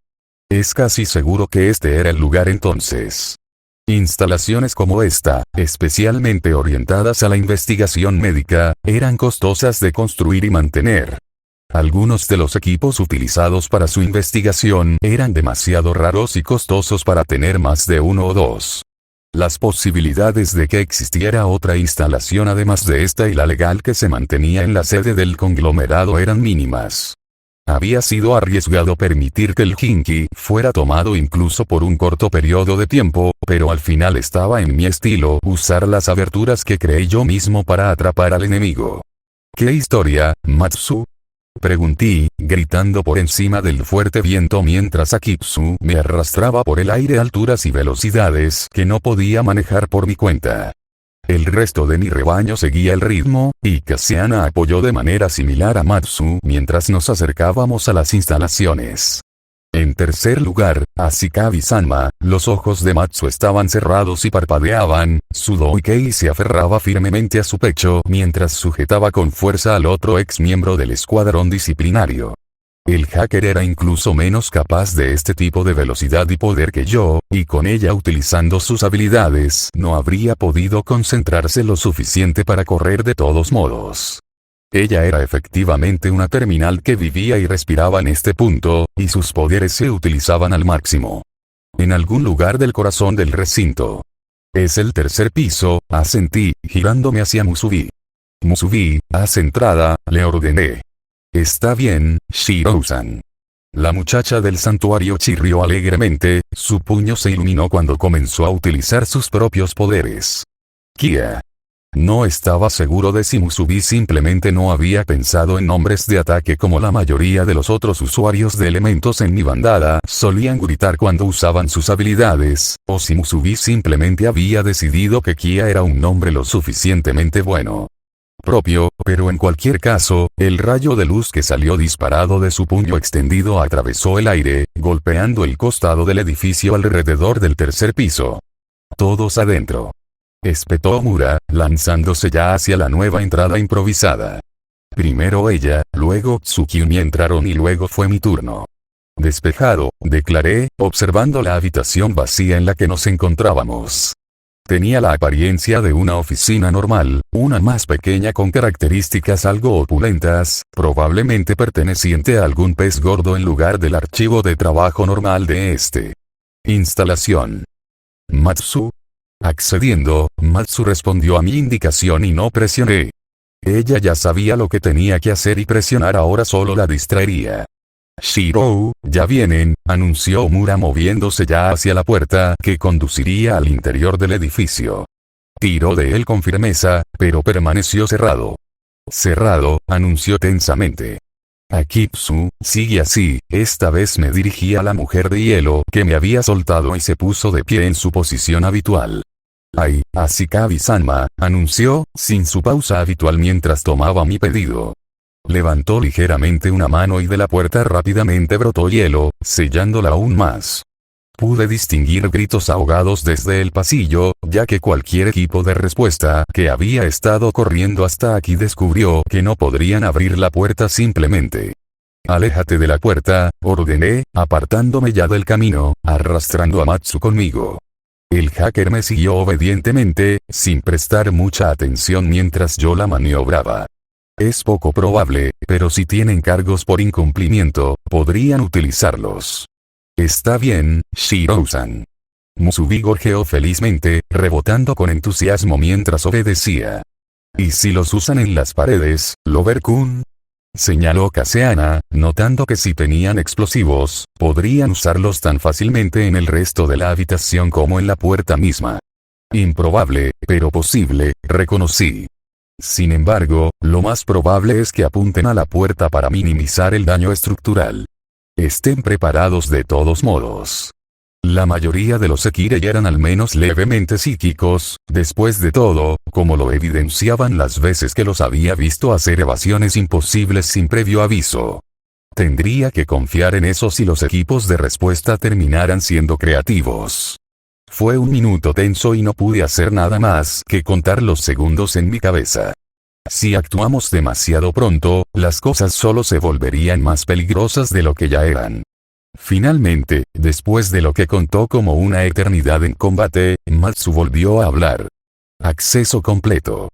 Es casi seguro que este era el lugar entonces. Instalaciones como esta, especialmente orientadas a la investigación médica, eran costosas de construir y mantener. Algunos de los equipos utilizados para su investigación eran demasiado raros y costosos para tener más de uno o dos. Las posibilidades de que existiera otra instalación además de esta y la legal que se mantenía en la sede del conglomerado eran mínimas. Había sido arriesgado permitir que el Kinky fuera tomado incluso por un corto periodo de tiempo, pero al final estaba en mi estilo usar las aberturas que creé yo mismo para atrapar al enemigo. ¿Qué historia, Matsu? Pregunté, gritando por encima del fuerte viento mientras Akitsu me arrastraba por el aire a alturas y velocidades que no podía manejar por mi cuenta. El resto de mi rebaño seguía el ritmo, y Kasiana apoyó de manera similar a Matsu mientras nos acercábamos a las instalaciones. En tercer lugar, a Shikabi-sama, los ojos de Matsu estaban cerrados y parpadeaban, Sudoikei se aferraba firmemente a su pecho mientras sujetaba con fuerza al otro ex miembro del escuadrón disciplinario. El hacker era incluso menos capaz de este tipo de velocidad y poder que yo, y con ella utilizando sus habilidades no habría podido concentrarse lo suficiente para correr de todos modos. Ella era efectivamente una terminal que vivía y respiraba en este punto, y sus poderes se utilizaban al máximo. En algún lugar del corazón del recinto. Es el tercer piso, asentí, girándome hacia Musubi. Musubi, haz entrada, le ordené. Está bien, Shirou-san. La muchacha del santuario chirrió alegremente, su puño se iluminó cuando comenzó a utilizar sus propios poderes. Kia. No estaba seguro de si Musubi simplemente no había pensado en nombres de ataque como la mayoría de los otros usuarios de elementos en mi bandada solían gritar cuando usaban sus habilidades, o si Musubi simplemente había decidido que Kia era un nombre lo suficientemente bueno. Propio, pero en cualquier caso, el rayo de luz que salió disparado de su puño extendido atravesó el aire, golpeando el costado del edificio alrededor del tercer piso. Todos adentro. Espetó Omura, lanzándose ya hacia la nueva entrada improvisada. Primero ella, luego Tsukimi entraron y luego fue mi turno. Despejado, declaré, observando la habitación vacía en la que nos encontrábamos. Tenía la apariencia de una oficina normal, una más pequeña con características algo opulentas, probablemente perteneciente a algún pez gordo en lugar del archivo de trabajo normal de este. Instalación. Matsu. Accediendo, Matsu respondió a mi indicación y no presioné. Ella ya sabía lo que tenía que hacer y presionar ahora solo la distraería. Shirou, ya vienen, anunció Omura moviéndose ya hacia la puerta que conduciría al interior del edificio. Tiró de él con firmeza, pero permaneció cerrado. Cerrado, anunció tensamente. Akitsu, sigue así, esta vez me dirigí a la mujer de hielo que me había soltado y se puso de pie en su posición habitual. Ay, Ashikabi-sama, anunció, sin su pausa habitual mientras tomaba mi pedido. Levantó ligeramente una mano y de la puerta rápidamente brotó hielo, sellándola aún más. Pude distinguir gritos ahogados desde el pasillo, ya que cualquier equipo de respuesta que había estado corriendo hasta aquí descubrió que no podrían abrir la puerta simplemente. Aléjate de la puerta, ordené, apartándome ya del camino, arrastrando a Matsu conmigo. El hacker me siguió obedientemente, sin prestar mucha atención mientras yo la maniobraba. Es poco probable, pero si tienen cargos por incumplimiento, podrían utilizarlos. Está bien, Shirou-san. Musubi gorjeó felizmente, rebotando con entusiasmo mientras obedecía. ¿Y si los usan en las paredes, Lover-kun? Señaló Kaseana, notando que si tenían explosivos, podrían usarlos tan fácilmente en el resto de la habitación como en la puerta misma. Improbable, pero posible, reconocí. Sin embargo, lo más probable es que apunten a la puerta para minimizar el daño estructural. Estén preparados de todos modos. La mayoría de los Sekirei eran al menos levemente psíquicos, después de todo, como lo evidenciaban las veces que los había visto hacer evasiones imposibles sin previo aviso. Tendría que confiar en eso si los equipos de respuesta terminaran siendo creativos. Fue un minuto tenso y no pude hacer nada más que contar los segundos en mi cabeza. Si actuamos demasiado pronto, las cosas solo se volverían más peligrosas de lo que ya eran. Finalmente, después de lo que contó como una eternidad en combate, Matsu volvió a hablar. Acceso completo.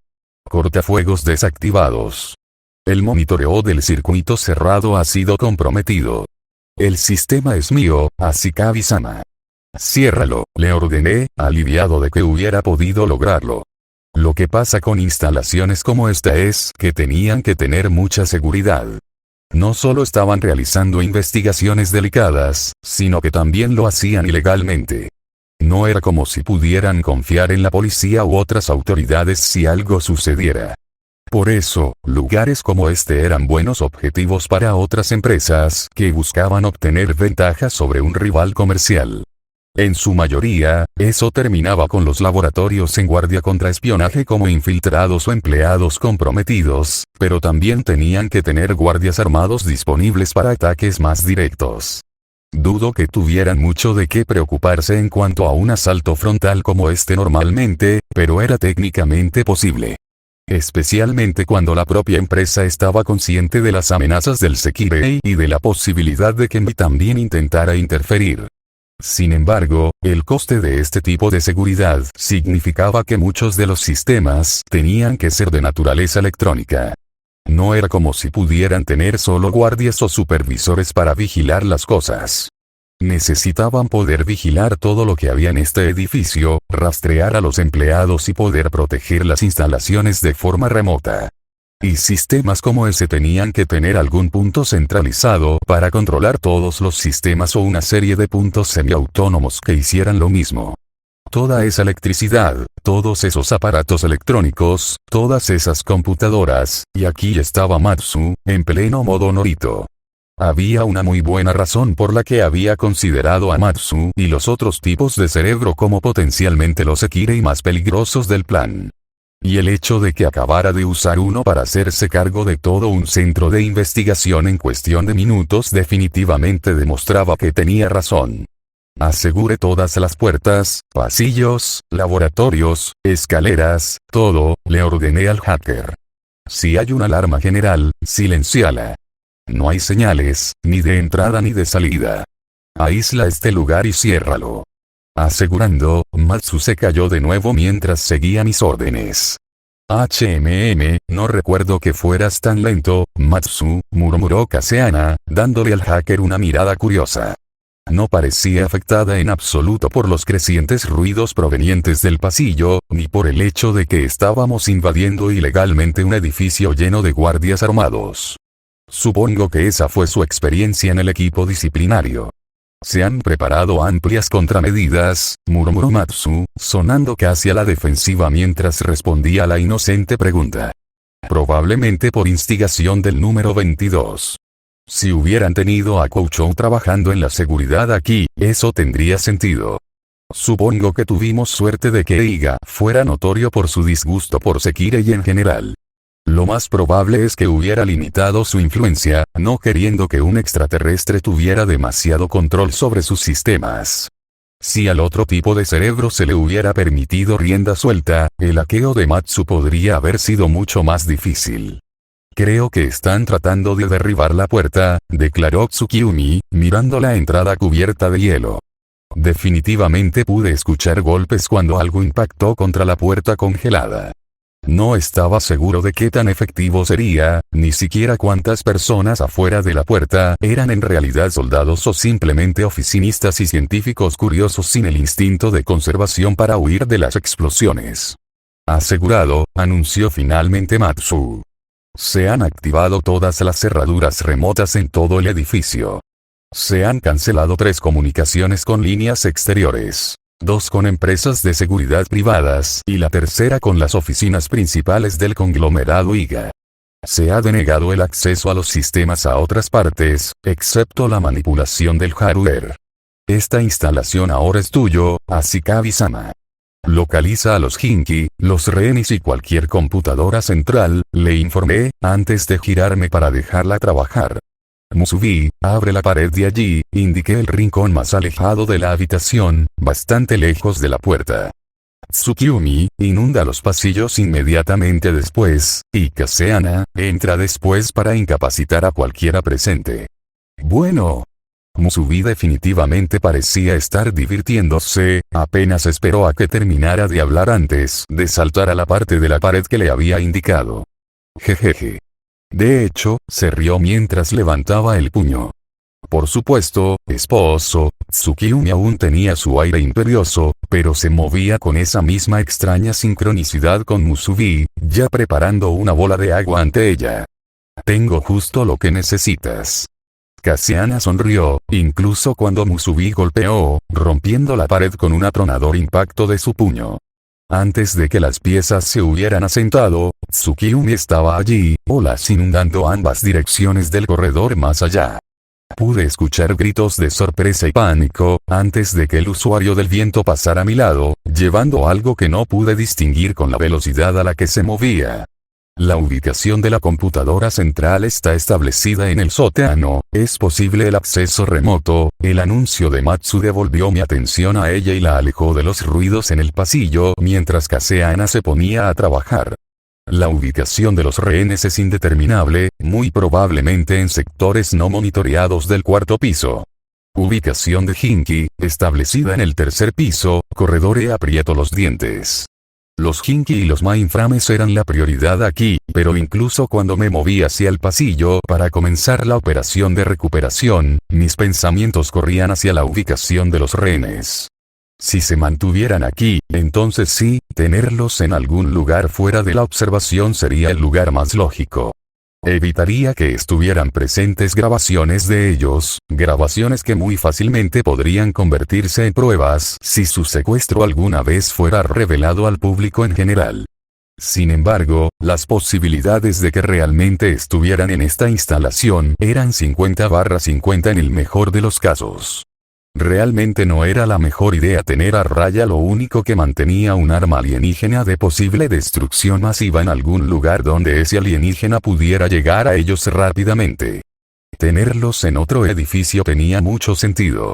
Cortafuegos desactivados. El monitoreo del circuito cerrado ha sido comprometido. El sistema es mío, Ashikabi-sama. Ciérralo, le ordené, aliviado de que hubiera podido lograrlo. Lo que pasa con instalaciones como esta es que tenían que tener mucha seguridad. No solo estaban realizando investigaciones delicadas, sino que también lo hacían ilegalmente. No era como si pudieran confiar en la policía u otras autoridades si algo sucediera. Por eso, lugares como este eran buenos objetivos para otras empresas que buscaban obtener ventajas sobre un rival comercial. En su mayoría, eso terminaba con los laboratorios en guardia contra espionaje como infiltrados o empleados comprometidos, pero también tenían que tener guardias armados disponibles para ataques más directos. Dudo que tuvieran mucho de qué preocuparse en cuanto a un asalto frontal como este normalmente, pero era técnicamente posible. Especialmente cuando la propia empresa estaba consciente de las amenazas del Sekirei y de la posibilidad de que Mi también intentara interferir. Sin embargo, el coste de este tipo de seguridad significaba que muchos de los sistemas tenían que ser de naturaleza electrónica. No era como si pudieran tener solo guardias o supervisores para vigilar las cosas. Necesitaban poder vigilar todo lo que había en este edificio, rastrear a los empleados y poder proteger las instalaciones de forma remota. Y sistemas como ese tenían que tener algún punto centralizado para controlar todos los sistemas o una serie de puntos semiautónomos que hicieran lo mismo. Toda esa electricidad, todos esos aparatos electrónicos, todas esas computadoras, y aquí estaba Matsu, en pleno modo Norito. Había una muy buena razón por la que había considerado a Matsu y los otros tipos de cerebro como potencialmente los Sekirei más peligrosos del plan. Y el hecho de que acabara de usar uno para hacerse cargo de todo un centro de investigación en cuestión de minutos definitivamente demostraba que tenía razón. Asegure todas las puertas, pasillos, laboratorios, escaleras, todo, le ordené al hacker. Si hay una alarma general, silenciala. No hay señales, ni de entrada ni de salida. Aísla este lugar y ciérralo. Asegurando, Matsu se cayó de nuevo mientras seguía mis órdenes. No recuerdo que fueras tan lento, Matsu, murmuró Kaseana, dándole al hacker una mirada curiosa. No parecía afectada en absoluto por los crecientes ruidos provenientes del pasillo, ni por el hecho de que estábamos invadiendo ilegalmente un edificio lleno de guardias armados. Supongo que esa fue su experiencia en el equipo disciplinario. Se han preparado amplias contramedidas, murmuró Matsu, sonando casi a la defensiva mientras respondía a la inocente pregunta. Probablemente por instigación del número 22. Si hubieran tenido a Kouchou trabajando en la seguridad aquí, eso tendría sentido. Supongo que tuvimos suerte de que Eiga fuera notorio por su disgusto por Sekirei en general. Lo más probable es que hubiera limitado su influencia, no queriendo que un extraterrestre tuviera demasiado control sobre sus sistemas. Si al otro tipo de cerebro se le hubiera permitido rienda suelta, el hackeo de Matsu podría haber sido mucho más difícil. Creo que están tratando de derribar la puerta, declaró Tsukiumi, mirando la entrada cubierta de hielo. Definitivamente pude escuchar golpes cuando algo impactó contra la puerta congelada. No estaba seguro de qué tan efectivo sería, ni siquiera cuántas personas afuera de la puerta eran en realidad soldados o simplemente oficinistas y científicos curiosos sin el instinto de conservación para huir de las explosiones. Asegurado, anunció finalmente Matsu. Se han activado todas las cerraduras remotas en todo el edificio. Se han cancelado 3 comunicaciones con líneas exteriores. 2 con empresas de seguridad privadas y la tercera con las oficinas principales del conglomerado IGA. Se ha denegado el acceso a los sistemas a otras partes, excepto la manipulación del hardware. Esta instalación ahora es tuyo, Ashikabi-sama. Localiza a los Hinki, los rehenes y cualquier computadora central, le informé, antes de girarme para dejarla trabajar. Musubi, abre la pared de allí, indiqué el rincón más alejado de la habitación, bastante lejos de la puerta. Tsukiyumi, inunda los pasillos inmediatamente después, y Kaseana, entra después para incapacitar a cualquiera presente. Bueno. Musubi definitivamente parecía estar divirtiéndose, apenas esperó a que terminara de hablar antes de saltar a la parte de la pared que le había indicado. Jejeje. De hecho, se rió mientras levantaba el puño. Por supuesto, esposo, Tsukiyumi aún tenía su aire imperioso, pero se movía con esa misma extraña sincronicidad con Musubi, ya preparando una bola de agua ante ella. Tengo justo lo que necesitas. Kaseana sonrió, incluso cuando Musubi golpeó, rompiendo la pared con un atronador impacto de su puño. Antes de que las piezas se hubieran asentado, Tsukiyumi estaba allí, olas inundando ambas direcciones del corredor más allá. Pude escuchar gritos de sorpresa y pánico, antes de que el usuario del viento pasara a mi lado, llevando algo que no pude distinguir con la velocidad a la que se movía. La ubicación de la computadora central está establecida en el sótano, es posible el acceso remoto. El anuncio de Matsu devolvió mi atención a ella y la alejó de los ruidos en el pasillo mientras Kaseana se ponía a trabajar. La ubicación de los rehenes es indeterminable, muy probablemente en sectores no monitoreados del 4º piso. Ubicación de Hinki, establecida en el 3er piso, corredor e aprieto los dientes. Los Hinki y los mainframes eran la prioridad aquí, pero incluso cuando me moví hacia el pasillo para comenzar la operación de recuperación, mis pensamientos corrían hacia la ubicación de los rehenes. Si se mantuvieran aquí, entonces sí, tenerlos en algún lugar fuera de la observación sería el lugar más lógico. Evitaría que estuvieran presentes grabaciones de ellos, grabaciones que muy fácilmente podrían convertirse en pruebas si su secuestro alguna vez fuera revelado al público en general. Sin embargo, las posibilidades de que realmente estuvieran en esta instalación eran 50/50 en el mejor de los casos. Realmente no era la mejor idea tener a raya lo único que mantenía un arma alienígena de posible destrucción masiva en algún lugar donde ese alienígena pudiera llegar a ellos rápidamente. Tenerlos en otro edificio tenía mucho sentido.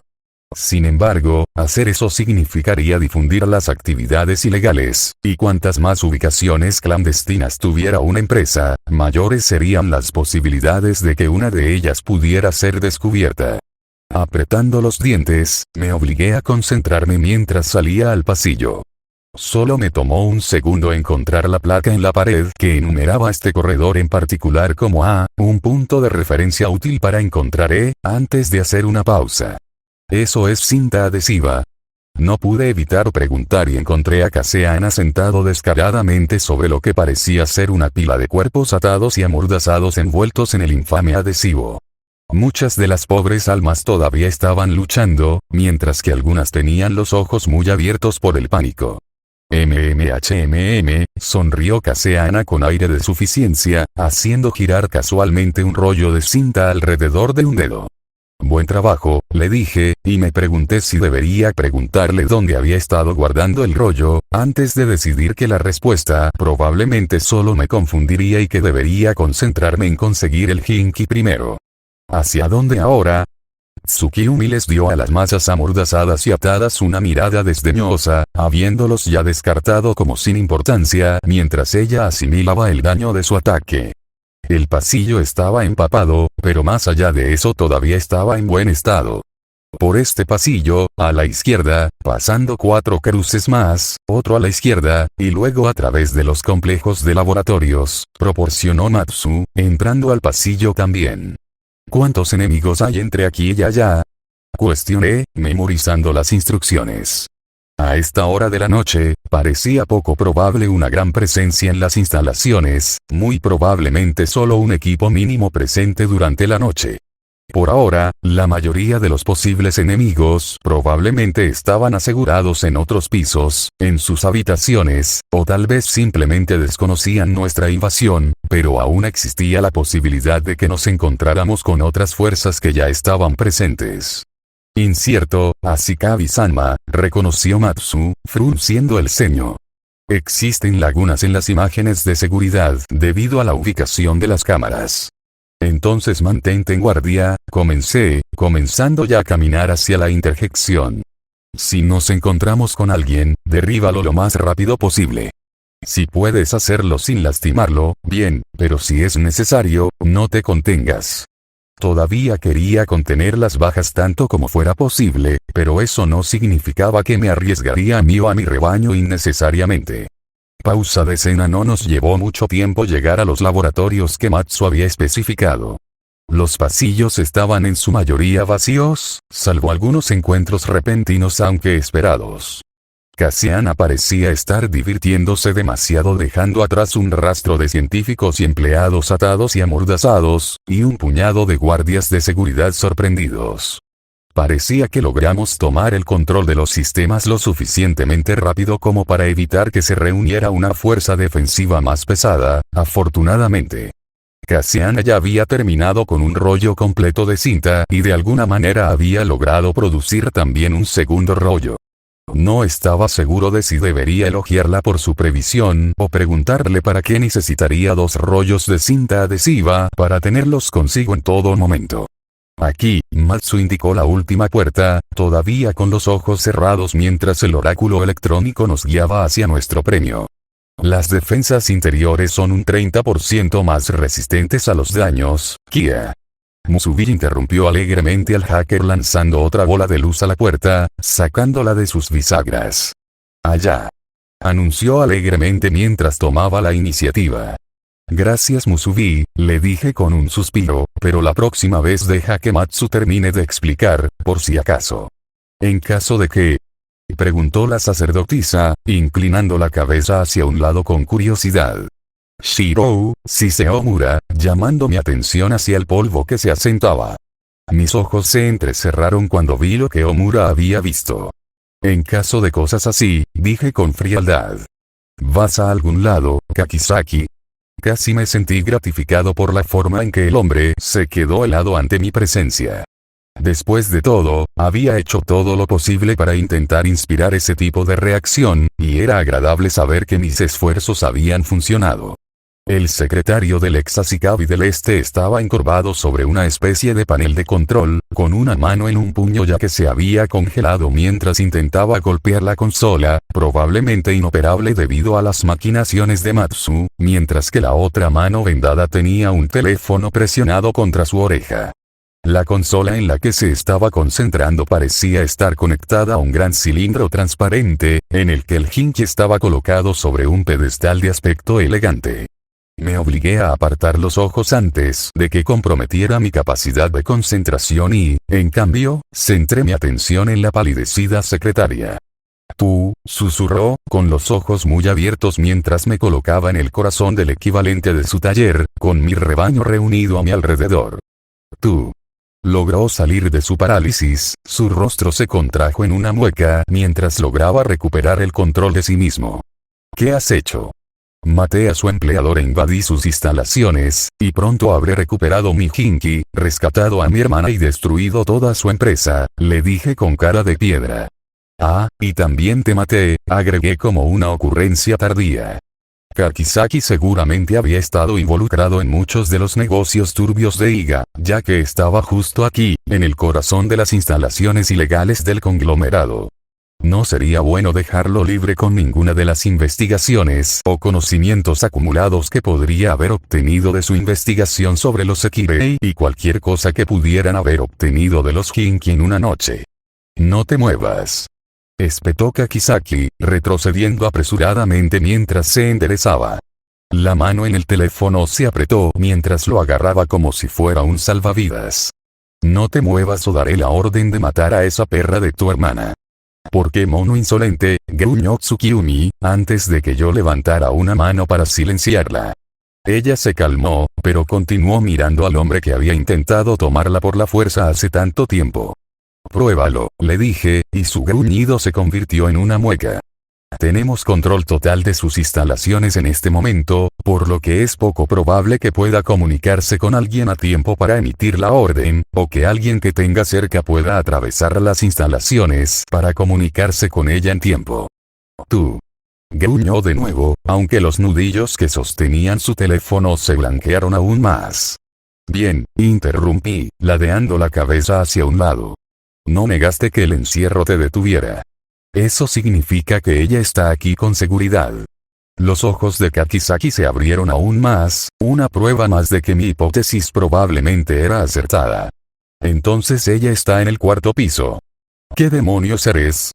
Sin embargo, hacer eso significaría difundir las actividades ilegales, y cuantas más ubicaciones clandestinas tuviera una empresa, mayores serían las posibilidades de que una de ellas pudiera ser descubierta. Apretando los dientes, me obligué a concentrarme mientras salía al pasillo. Solo me tomó un segundo encontrar la placa en la pared que enumeraba este corredor en particular como un punto de referencia útil para encontrar antes de hacer una pausa. Eso es cinta adhesiva. No pude evitar preguntar y encontré a Kaseana sentado descaradamente sobre lo que parecía ser una pila de cuerpos atados y amordazados envueltos en el infame adhesivo. Muchas de las pobres almas todavía estaban luchando, mientras que algunas tenían los ojos muy abiertos por el pánico. Sonrió Kaseana con aire de suficiencia, haciendo girar casualmente un rollo de cinta alrededor de un dedo. Buen trabajo, le dije, y me pregunté si debería preguntarle dónde había estado guardando el rollo, antes de decidir que la respuesta probablemente solo me confundiría y que debería concentrarme en conseguir el Hinki primero. ¿Hacia dónde ahora? Tsukiyumi les dio a las masas amordazadas y atadas una mirada desdeñosa, habiéndolos ya descartado como sin importancia mientras ella asimilaba el daño de su ataque. El pasillo estaba empapado, pero más allá de eso todavía estaba en buen estado. Por este pasillo, a la izquierda, pasando 4 cruces más, otro a la izquierda, y luego a través de los complejos de laboratorios, proporcionó Matsu, entrando al pasillo también. ¿Cuántos enemigos hay entre aquí y allá? Cuestioné, memorizando las instrucciones. A esta hora de la noche, parecía poco probable una gran presencia en las instalaciones, muy probablemente solo un equipo mínimo presente durante la noche. Por ahora, la mayoría de los posibles enemigos probablemente estaban asegurados en otros pisos, en sus habitaciones, o tal vez simplemente desconocían nuestra invasión, pero aún existía la posibilidad de que nos encontráramos con otras fuerzas que ya estaban presentes. Incierto, Ashikabi-sama, reconoció Matsu, frunciendo el ceño. Existen lagunas en las imágenes de seguridad debido a la ubicación de las cámaras. Entonces mantente en guardia, comenzando ya a caminar hacia la interjección. Si nos encontramos con alguien, derríbalo lo más rápido posible. Si puedes hacerlo sin lastimarlo, bien, pero si es necesario, no te contengas. Todavía quería contener las bajas tanto como fuera posible, pero eso no significaba que me arriesgaría a mí o a mi rebaño innecesariamente. Pausa de escena. No nos llevó mucho tiempo llegar a los laboratorios que Matsu había especificado. Los pasillos estaban en su mayoría vacíos, salvo algunos encuentros repentinos aunque esperados. Cassiana parecía estar divirtiéndose demasiado, dejando atrás un rastro de científicos y empleados atados y amordazados, y un puñado de guardias de seguridad sorprendidos. Parecía que logramos tomar el control de los sistemas lo suficientemente rápido como para evitar que se reuniera una fuerza defensiva más pesada, afortunadamente. Cassiana ya había terminado con un rollo completo de cinta y de alguna manera había logrado producir también un segundo rollo. No estaba seguro de si debería elogiarla por su previsión o preguntarle para qué necesitaría 2 rollos de cinta adhesiva para tenerlos consigo en todo momento. Aquí, Matsu indicó la última puerta, todavía con los ojos cerrados mientras el oráculo electrónico nos guiaba hacia nuestro premio. Las defensas interiores son un 30% más resistentes a los daños, Kia. Musubi interrumpió alegremente al hacker lanzando otra bola de luz a la puerta, sacándola de sus bisagras. Allá. Anunció alegremente mientras tomaba la iniciativa. Gracias Musubi, le dije con un suspiro, pero la próxima vez deja que Matsu termine de explicar, por si acaso. ¿En caso de qué? Preguntó la sacerdotisa, inclinando la cabeza hacia un lado con curiosidad. Shirou, Sise Omura, llamando mi atención hacia el polvo que se asentaba. Mis ojos se entrecerraron cuando vi lo que Omura había visto. En caso de cosas así, dije con frialdad. ¿Vas a algún lado, Kakizaki? Casi me sentí gratificado por la forma en que el hombre se quedó helado ante mi presencia. Después de todo, había hecho todo lo posible para intentar inspirar ese tipo de reacción, y era agradable saber que mis esfuerzos habían funcionado. El secretario del ex Ashikabi del Este estaba encorvado sobre una especie de panel de control, con una mano en un puño ya que se había congelado mientras intentaba golpear la consola, probablemente inoperable debido a las maquinaciones de Matsu, mientras que la otra mano vendada tenía un teléfono presionado contra su oreja. La consola en la que se estaba concentrando parecía estar conectada a un gran cilindro transparente, en el que el hinge estaba colocado sobre un pedestal de aspecto elegante. Me obligué a apartar los ojos antes de que comprometiera mi capacidad de concentración y, en cambio, centré mi atención en la palidecida secretaria. Tú, susurró, con los ojos muy abiertos mientras me colocaba en el corazón del equivalente de su taller, con mi rebaño reunido a mi alrededor. Tú. Logró salir de su parálisis, su rostro se contrajo en una mueca mientras lograba recuperar el control de sí mismo. ¿Qué has hecho? Maté a su empleador e invadí sus instalaciones, y pronto habré recuperado mi Hinki, rescatado a mi hermana y destruido toda su empresa, le dije con cara de piedra. Ah, y también te maté, agregué como una ocurrencia tardía. Kakizaki seguramente había estado involucrado en muchos de los negocios turbios de Iga, ya que estaba justo aquí, en el corazón de las instalaciones ilegales del conglomerado. No sería bueno dejarlo libre con ninguna de las investigaciones o conocimientos acumulados que podría haber obtenido de su investigación sobre los Sekirei y cualquier cosa que pudieran haber obtenido de los Jinki en una noche. No te muevas, espetó Kakizaki, retrocediendo apresuradamente mientras se enderezaba. La mano en el teléfono se apretó mientras lo agarraba como si fuera un salvavidas. No te muevas o daré la orden de matar a esa perra de tu hermana. ¿Por qué, mono insolente?, gruñó Tsukiumi, antes de que yo levantara una mano para silenciarla. Ella se calmó, pero continuó mirando al hombre que había intentado tomarla por la fuerza hace tanto tiempo. Pruébalo, le dije, y su gruñido se convirtió en una mueca. Tenemos control total de sus instalaciones en este momento, por lo que es poco probable que pueda comunicarse con alguien a tiempo para emitir la orden, o que alguien que tenga cerca pueda atravesar las instalaciones para comunicarse con ella en tiempo. Tú. Gruñó de nuevo, aunque los nudillos que sostenían su teléfono se blanquearon aún más. Bien, interrumpí, ladeando la cabeza hacia un lado. No negaste que el encierro te detuviera. Eso significa que ella está aquí con seguridad. Los ojos de Kakizaki se abrieron aún más, una prueba más de que mi hipótesis probablemente era acertada. Entonces ella está en el cuarto piso. ¿Qué demonios eres?,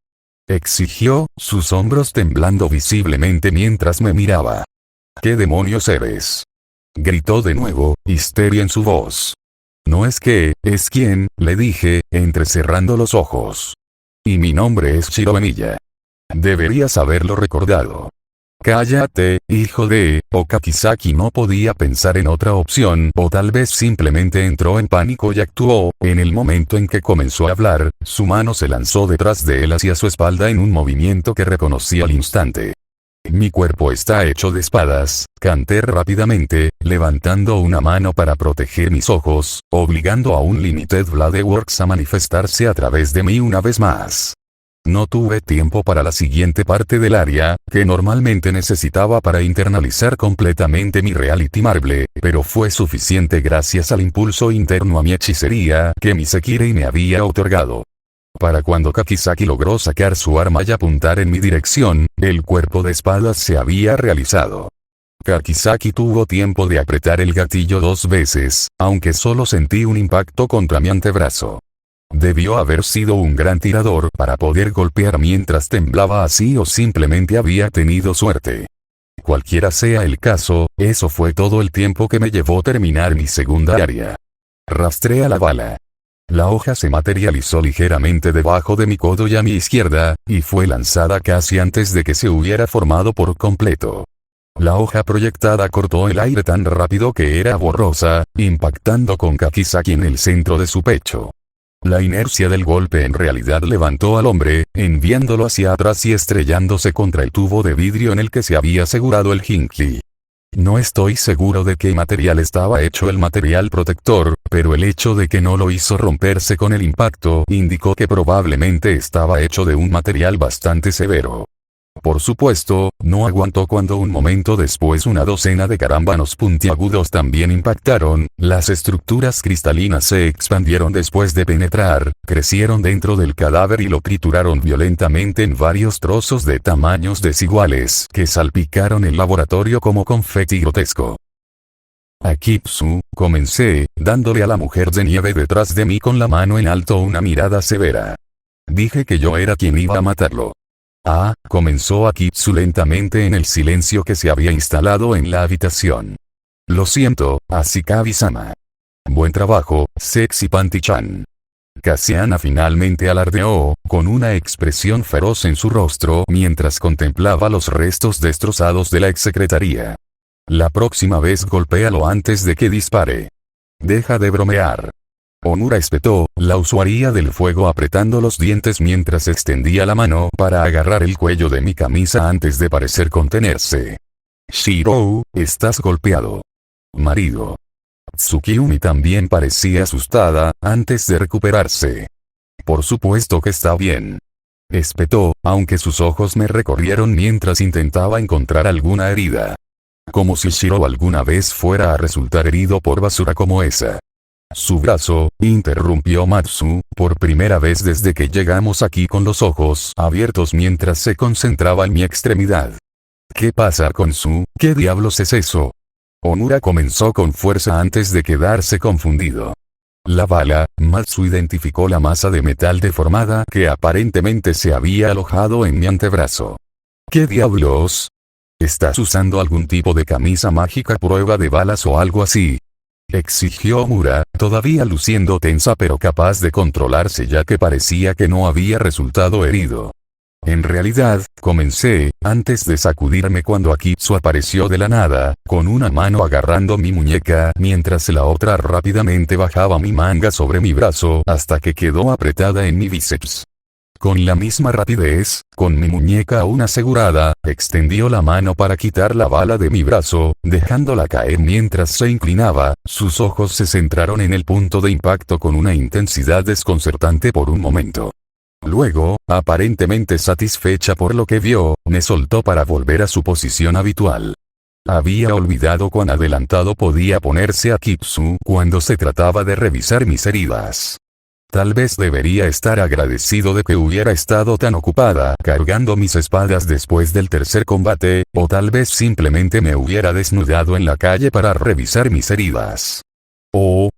exigió, sus hombros temblando visiblemente mientras me miraba. ¿Qué demonios eres?, gritó de nuevo, histeria en su voz. No es que, es quien, le dije, entrecerrando los ojos. Y mi nombre es Shiromilla. Deberías haberlo recordado. Cállate, hijo de... O Kakizaki no podía pensar en otra opción, o tal vez simplemente entró en pánico y actuó. En el momento en que comenzó a hablar, su mano se lanzó detrás de él hacia su espalda en un movimiento que reconocí al instante. Mi cuerpo está hecho de espadas, canté rápidamente, levantando una mano para proteger mis ojos, obligando a un Limited Bladeworks a manifestarse a través de mí una vez más. No tuve tiempo para la siguiente parte del área, que normalmente necesitaba para internalizar completamente mi Reality Marble, pero fue suficiente gracias al impulso interno a mi hechicería que mi Sekirei me había otorgado. Para cuando Kakizaki logró sacar su arma y apuntar en mi dirección, el cuerpo de espadas se había realizado. Kakizaki tuvo tiempo de apretar el gatillo 2 veces, aunque solo sentí un impacto contra mi antebrazo. Debió haber sido un gran tirador para poder golpear mientras temblaba así o simplemente había tenido suerte. Cualquiera sea el caso, eso fue todo el tiempo que me llevó terminar mi segunda área. Rastré a la bala. La hoja se materializó ligeramente debajo de mi codo y a mi izquierda, y fue lanzada casi antes de que se hubiera formado por completo. La hoja proyectada cortó el aire tan rápido que era borrosa, impactando con Kakizaki en el centro de su pecho. La inercia del golpe en realidad levantó al hombre, enviándolo hacia atrás y estrellándose contra el tubo de vidrio en el que se había asegurado el Jinki. No estoy seguro de qué material estaba hecho el material protector, pero el hecho de que no lo hizo romperse con el impacto indicó que probablemente estaba hecho de un material bastante severo. Por supuesto, no aguantó cuando un momento después una docena de carámbanos puntiagudos también impactaron, las estructuras cristalinas se expandieron después de penetrar, crecieron dentro del cadáver y lo trituraron violentamente en varios trozos de tamaños desiguales que salpicaron el laboratorio como confeti grotesco. Akitsu, comencé, dándole a la mujer de nieve detrás de mí con la mano en alto una mirada severa. Dije que yo era quien iba a matarlo. Ah, comenzó Akitsu lentamente en el silencio que se había instalado en la habitación. Lo siento, Ashikabi-sama. Buen trabajo, Sexy Panty-chan. Cassiana finalmente alardeó, con una expresión feroz en su rostro mientras contemplaba los restos destrozados de la exsecretaría. La próxima vez golpéalo antes de que dispare. Deja de bromear. Omura espetó, la usuaria del fuego apretando los dientes mientras extendía la mano para agarrar el cuello de mi camisa antes de parecer contenerse. Shirou, estás golpeado. Marido. Tsukiumi también parecía asustada, antes de recuperarse. Por supuesto que está bien. Espetó, aunque sus ojos me recorrieron mientras intentaba encontrar alguna herida. Como si Shirou alguna vez fuera a resultar herido por basura como esa. Su brazo, interrumpió Matsu, por primera vez desde que llegamos aquí con los ojos abiertos mientras se concentraba en mi extremidad. ¿Qué pasa con su? ¿Qué diablos es eso? Omura comenzó con fuerza antes de quedarse confundido. La bala, Matsu identificó la masa de metal deformada que aparentemente se había alojado en mi antebrazo. ¿Qué diablos? ¿Estás usando algún tipo de camisa mágica prueba de balas o algo así? Exigió Omura, todavía luciendo tensa pero capaz de controlarse ya que parecía que no había resultado herido. En realidad, comencé, antes de sacudirme cuando Akitsu apareció de la nada, con una mano agarrando mi muñeca mientras la otra rápidamente bajaba mi manga sobre mi brazo hasta que quedó apretada en mi bíceps. Con la misma rapidez, con mi muñeca aún asegurada, extendió la mano para quitar la bala de mi brazo, dejándola caer mientras se inclinaba, sus ojos se centraron en el punto de impacto con una intensidad desconcertante por un momento. Luego, aparentemente satisfecha por lo que vio, me soltó para volver a su posición habitual. Había olvidado cuán adelantado podía ponerse Akitsu cuando se trataba de revisar mis heridas. Tal vez debería estar agradecido de que hubiera estado tan ocupada cargando mis espadas después del tercer combate, o tal vez simplemente me hubiera desnudado en la calle para revisar mis heridas. Oh.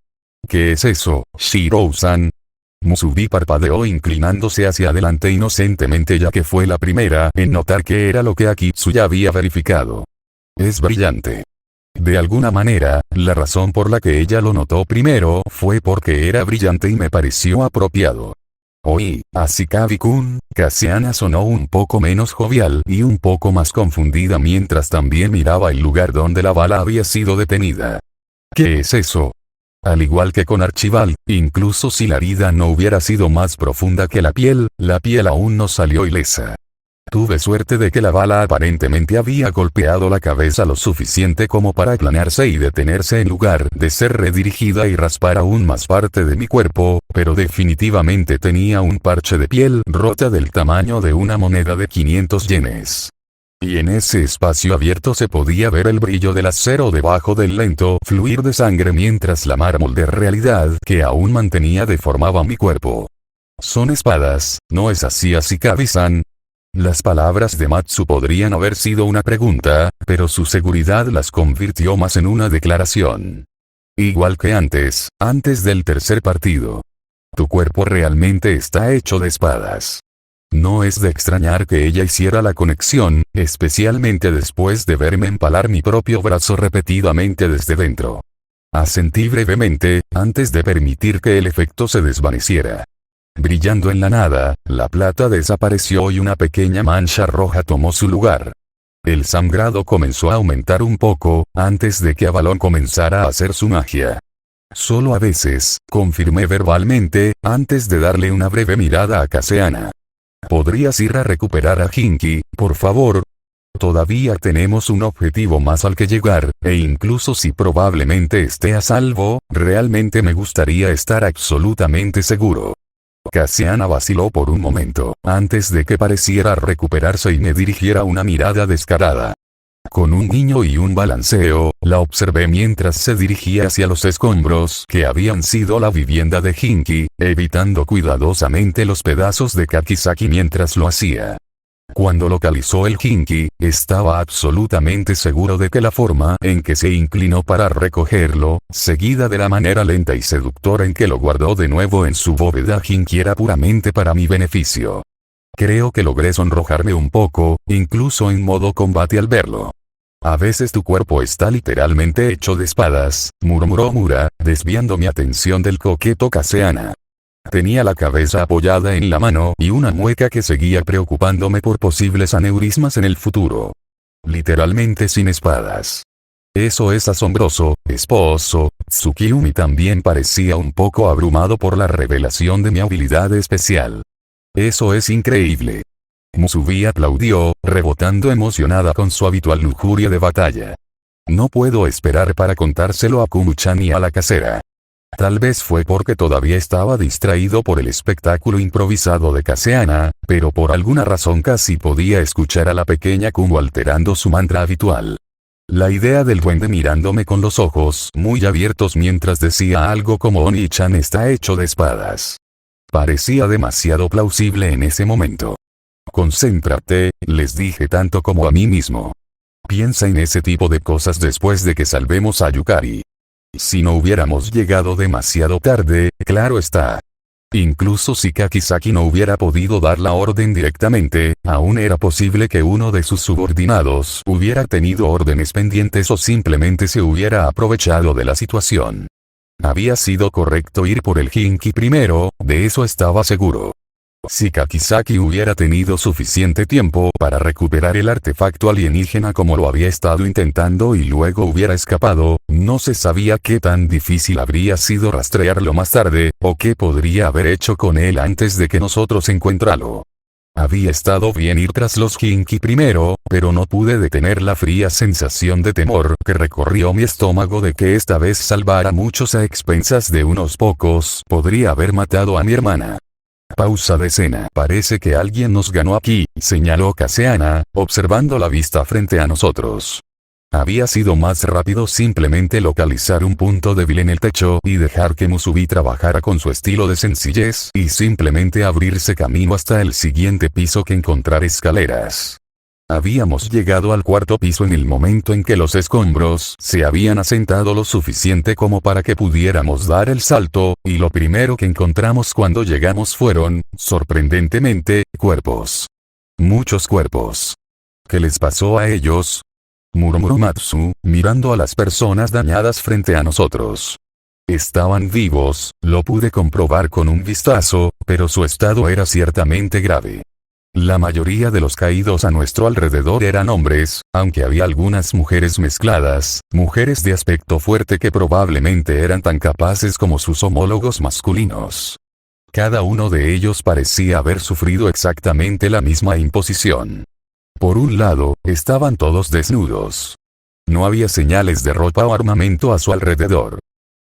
¿Qué es eso, Shirou-san? Musubi parpadeó inclinándose hacia adelante inocentemente ya que fue la primera en notar que era lo que Akitsu ya había verificado. Es brillante. De alguna manera, la razón por la que ella lo notó primero fue porque era brillante y me pareció apropiado. Oí, Ashikabi-kun, Cassiana sonó un poco menos jovial y un poco más confundida mientras también miraba el lugar donde la bala había sido detenida. ¿Qué es eso? Al igual que con Archibald, incluso si la herida no hubiera sido más profunda que la piel aún no salió ilesa. Tuve suerte de que la bala aparentemente había golpeado la cabeza lo suficiente como para aplanarse y detenerse en lugar de ser redirigida y raspar aún más parte de mi cuerpo, pero definitivamente tenía un parche de piel rota del tamaño de una moneda de 500 yenes. Y en ese espacio abierto se podía ver el brillo del acero debajo del lento fluir de sangre mientras la mármol de realidad que aún mantenía deformaba mi cuerpo. Son espadas, ¿no es así Ashikabi-san? Las palabras de Matsu podrían haber sido una pregunta, pero su seguridad las convirtió más en una declaración. Igual que antes del tercer partido. Tu cuerpo realmente está hecho de espadas. No es de extrañar que ella hiciera la conexión, especialmente después de verme empalar mi propio brazo repetidamente desde dentro. Asentí brevemente, antes de permitir que el efecto se desvaneciera. Brillando en la nada, la plata desapareció y una pequeña mancha roja tomó su lugar. El sangrado comenzó a aumentar un poco, antes de que Avalon comenzara a hacer su magia. Solo a veces, confirmé verbalmente, antes de darle una breve mirada a Cassiana. ¿Podrías ir a recuperar a Hinky, por favor? Todavía tenemos un objetivo más al que llegar, e incluso si probablemente esté a salvo, realmente me gustaría estar absolutamente seguro. Cassiana vaciló por un momento, antes de que pareciera recuperarse y me dirigiera una mirada descarada. Con un guiño y un balanceo, la observé mientras se dirigía hacia los escombros que habían sido la vivienda de Hinky, evitando cuidadosamente los pedazos de Kakizaki mientras lo hacía. Cuando localizó el Hinky, estaba absolutamente seguro de que la forma en que se inclinó para recogerlo, seguida de la manera lenta y seductora en que lo guardó de nuevo en su bóveda Hinky era puramente para mi beneficio. Creo que logré sonrojarme un poco, incluso en modo combate al verlo. A veces tu cuerpo está literalmente hecho de espadas, murmuró Omura, desviando mi atención del coqueto Cassiana. Tenía la cabeza apoyada en la mano y una mueca que seguía preocupándome por posibles aneurismas en el futuro. Literalmente sin espadas. Eso es asombroso, esposo. Tsukiyumi también parecía un poco abrumado por la revelación de mi habilidad especial. Eso es increíble. Musubi aplaudió, rebotando emocionada con su habitual lujuria de batalla. No puedo esperar para contárselo a Kumu-chan y a la casera. Tal vez fue porque todavía estaba distraído por el espectáculo improvisado de Cassiana, pero por alguna razón casi podía escuchar a la pequeña Kumu alterando su mantra habitual. La idea del duende mirándome con los ojos muy abiertos mientras decía algo como Oni-chan está hecho de espadas. Parecía demasiado plausible en ese momento. Concéntrate, les dije tanto como a mí mismo. Piensa en ese tipo de cosas después de que salvemos a Yukari. Si no hubiéramos llegado demasiado tarde, claro está. Incluso si Kakizaki no hubiera podido dar la orden directamente, aún era posible que uno de sus subordinados hubiera tenido órdenes pendientes o simplemente se hubiera aprovechado de la situación. Había sido correcto ir por el Jinki primero, de eso estaba seguro. Si Kakizaki hubiera tenido suficiente tiempo para recuperar el artefacto alienígena como lo había estado intentando y luego hubiera escapado, no se sabía qué tan difícil habría sido rastrearlo más tarde, o qué podría haber hecho con él antes de que nosotros encontrarlo. Había estado bien ir tras los Jinki primero, pero no pude detener la fría sensación de temor que recorrió mi estómago de que esta vez salvar a muchos a expensas de unos pocos podría haber matado a mi hermana. Pausa de escena. Parece que alguien nos ganó aquí, señaló Kaseana, observando la vista frente a nosotros. Había sido más rápido simplemente localizar un punto débil en el techo y dejar que Musubi trabajara con su estilo de sencillez y simplemente abrirse camino hasta el siguiente piso que encontrar escaleras. Habíamos llegado al cuarto piso en el momento en que los escombros se habían asentado lo suficiente como para que pudiéramos dar el salto, y lo primero que encontramos cuando llegamos fueron, sorprendentemente, cuerpos. Muchos cuerpos. ¿Qué les pasó a ellos?, murmuró Matsu, mirando a las personas dañadas frente a nosotros. Estaban vivos, lo pude comprobar con un vistazo, pero su estado era ciertamente grave. La mayoría de los caídos a nuestro alrededor eran hombres, aunque había algunas mujeres mezcladas, mujeres de aspecto fuerte que probablemente eran tan capaces como sus homólogos masculinos. Cada uno de ellos parecía haber sufrido exactamente la misma imposición. Por un lado, estaban todos desnudos. No había señales de ropa o armamento a su alrededor.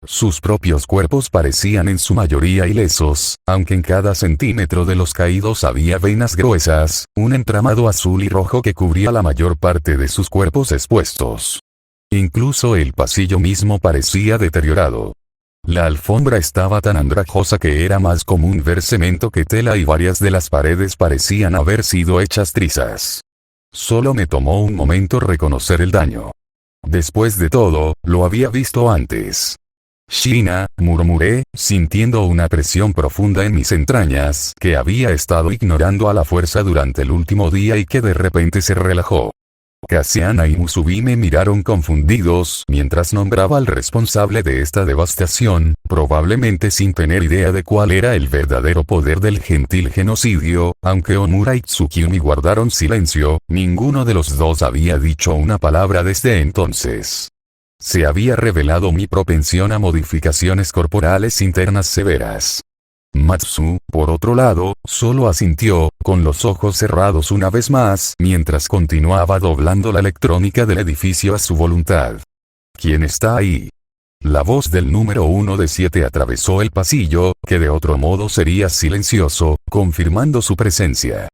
Sus propios cuerpos parecían en su mayoría ilesos, aunque en cada centímetro de los caídos había venas gruesas, un entramado azul y rojo que cubría la mayor parte de sus cuerpos expuestos. Incluso el pasillo mismo parecía deteriorado. La alfombra estaba tan andrajosa que era más común ver cemento que tela y varias de las paredes parecían haber sido hechas trizas. Solo me tomó un momento reconocer el daño. Después de todo, lo había visto antes. Shina, murmuré, sintiendo una presión profunda en mis entrañas que había estado ignorando a la fuerza durante el último día y que de repente se relajó. Kaseana y Musubi me miraron confundidos mientras nombraba al responsable de esta devastación, probablemente sin tener idea de cuál era el verdadero poder del gentil genocidio. Aunque Omura y Tsukimi guardaron silencio, ninguno de los dos había dicho una palabra desde entonces. Se había revelado mi propensión a modificaciones corporales internas severas. Matsu, por otro lado, solo asintió, con los ojos cerrados una vez más, mientras continuaba doblando la electrónica del edificio a su voluntad. ¿Quién está ahí? La voz del número 1 de 7 atravesó el pasillo, que de otro modo sería silencioso, confirmando su presencia.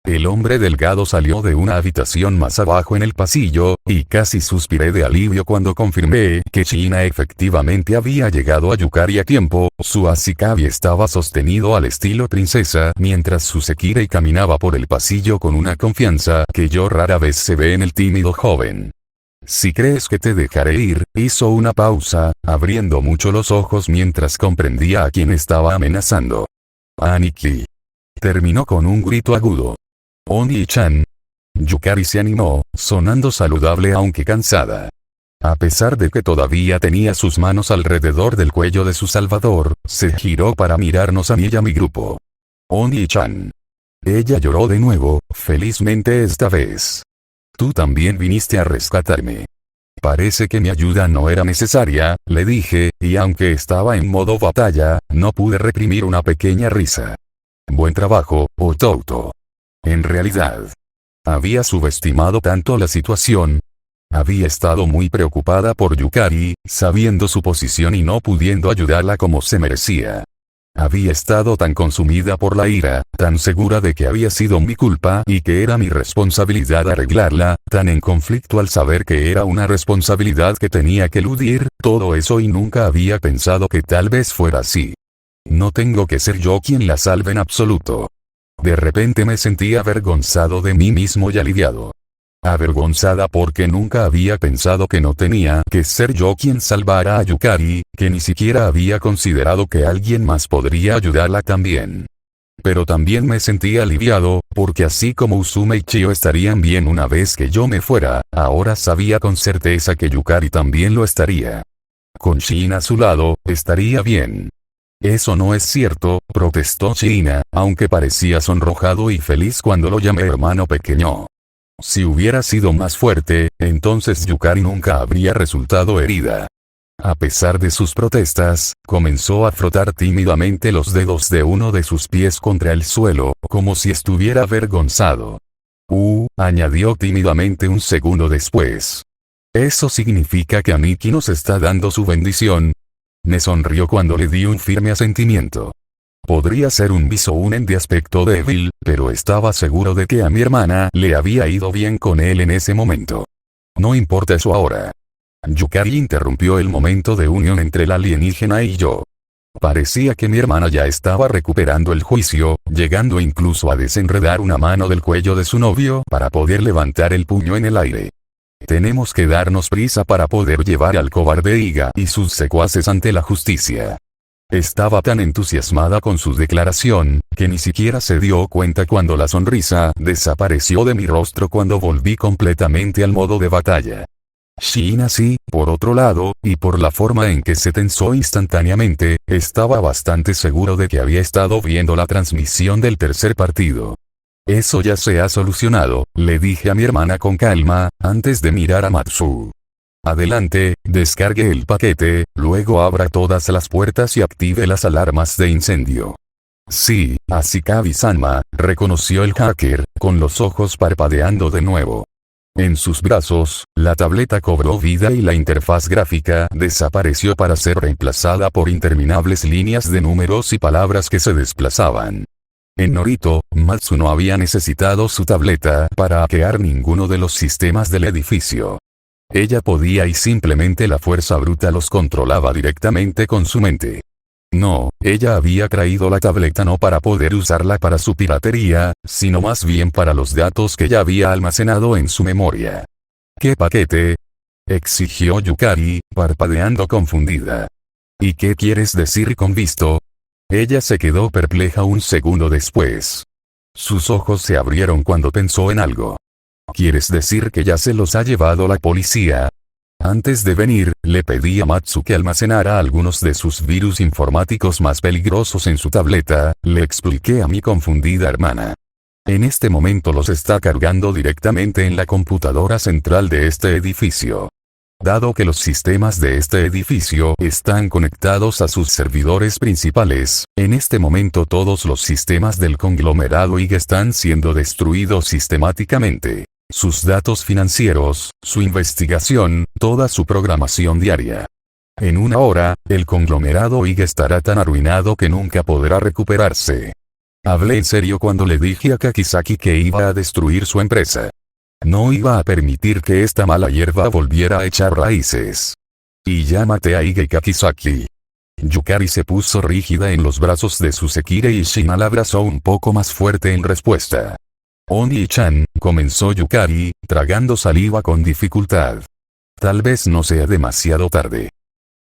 El hombre delgado salió de una habitación más abajo en el pasillo, y casi suspiré de alivio cuando confirmé que Shina efectivamente había llegado a Yukari a tiempo. Su asikabi estaba sostenido al estilo princesa mientras su Sekirei caminaba por el pasillo con una confianza que yo rara vez se ve en el tímido joven. Si crees que te dejaré ir, hizo una pausa, abriendo mucho los ojos mientras comprendía a quién estaba amenazando. Aniki. Terminó con un grito agudo. Oni-chan. Yukari se animó, sonando saludable aunque cansada. A pesar de que todavía tenía sus manos alrededor del cuello de su salvador, se giró para mirarnos a mí y a mi grupo. Oni-chan. Ella lloró de nuevo, felizmente esta vez. Tú también viniste a rescatarme. Parece que mi ayuda no era necesaria, le dije, y aunque estaba en modo batalla, no pude reprimir una pequeña risa. Buen trabajo, Otouto. En realidad, había subestimado tanto la situación. Había estado muy preocupada por Yukari, sabiendo su posición y no pudiendo ayudarla como se merecía. Había estado tan consumida por la ira, tan segura de que había sido mi culpa y que era mi responsabilidad arreglarla, tan en conflicto al saber que era una responsabilidad que tenía que eludir, todo eso, y nunca había pensado que tal vez fuera así. No tengo que ser yo quien la salve en absoluto. De repente me sentí avergonzado de mí mismo y aliviado. Avergonzada porque nunca había pensado que no tenía que ser yo quien salvara a Yukari, que ni siquiera había considerado que alguien más podría ayudarla también. Pero también me sentí aliviado, porque así como Usume y Chio estarían bien una vez que yo me fuera, ahora sabía con certeza que Yukari también lo estaría. Con Shin a su lado, estaría bien. Eso no es cierto, protestó China, aunque parecía sonrojado y feliz cuando lo llamé hermano pequeño. Si hubiera sido más fuerte, entonces Yukari nunca habría resultado herida. A pesar de sus protestas, comenzó a frotar tímidamente los dedos de uno de sus pies contra el suelo, como si estuviera avergonzado. Añadió tímidamente un segundo después. ¿Eso significa que Aniki nos está dando su bendición? Me sonrió cuando le di un firme asentimiento. Podría ser un Bisounen de aspecto débil, pero estaba seguro de que a mi hermana le había ido bien con él en ese momento. No importa eso ahora. Yukari interrumpió el momento de unión entre la alienígena y yo. Parecía que mi hermana ya estaba recuperando el juicio, llegando incluso a desenredar una mano del cuello de su novio para poder levantar el puño en el aire. Tenemos que darnos prisa para poder llevar al cobarde Iga y sus secuaces ante la justicia. Estaba tan entusiasmada con su declaración, que ni siquiera se dio cuenta cuando la sonrisa desapareció de mi rostro cuando volví completamente al modo de batalla. Shin así, por otro lado, y por la forma en que se tensó instantáneamente, estaba bastante seguro de que había estado viendo la transmisión del tercer partido. Eso ya se ha solucionado, le dije a mi hermana con calma, antes de mirar a Matsu. Adelante, descargue el paquete, luego abra todas las puertas y active las alarmas de incendio. Sí, Ashikabi-sama, reconoció el hacker, con los ojos parpadeando de nuevo. En sus brazos, la tableta cobró vida y la interfaz gráfica desapareció para ser reemplazada por interminables líneas de números y palabras que se desplazaban. En Norito, Matsu no había necesitado su tableta para hackear ninguno de los sistemas del edificio. Ella podía y simplemente la fuerza bruta los controlaba directamente con su mente. No, ella había traído la tableta no para poder usarla para su piratería, sino más bien para los datos que ya había almacenado en su memoria. ¿Qué paquete?, exigió Yukari, parpadeando confundida. ¿Y qué quieres decir con visto? Ella se quedó perpleja un segundo después. Sus ojos se abrieron cuando pensó en algo. ¿Quieres decir que ya se los ha llevado la policía? Antes de venir, le pedí a Matsu que almacenara algunos de sus virus informáticos más peligrosos en su tableta, le expliqué a mi confundida hermana. En este momento los está cargando directamente en la computadora central de este edificio. Dado que los sistemas de este edificio están conectados a sus servidores principales, en este momento todos los sistemas del conglomerado IG están siendo destruidos sistemáticamente. Sus datos financieros, su investigación, toda su programación diaria. En una hora, el conglomerado IG estará tan arruinado que nunca podrá recuperarse. Hablé en serio cuando le dije a Kakizaki que iba a destruir su empresa. No iba a permitir que esta mala hierba volviera a echar raíces. Y ya maté a Iga y Kakizaki. Yukari se puso rígida en los brazos de su Sekire y Shina la abrazó un poco más fuerte en respuesta. Oni-chan, comenzó Yukari, tragando saliva con dificultad. Tal vez no sea demasiado tarde.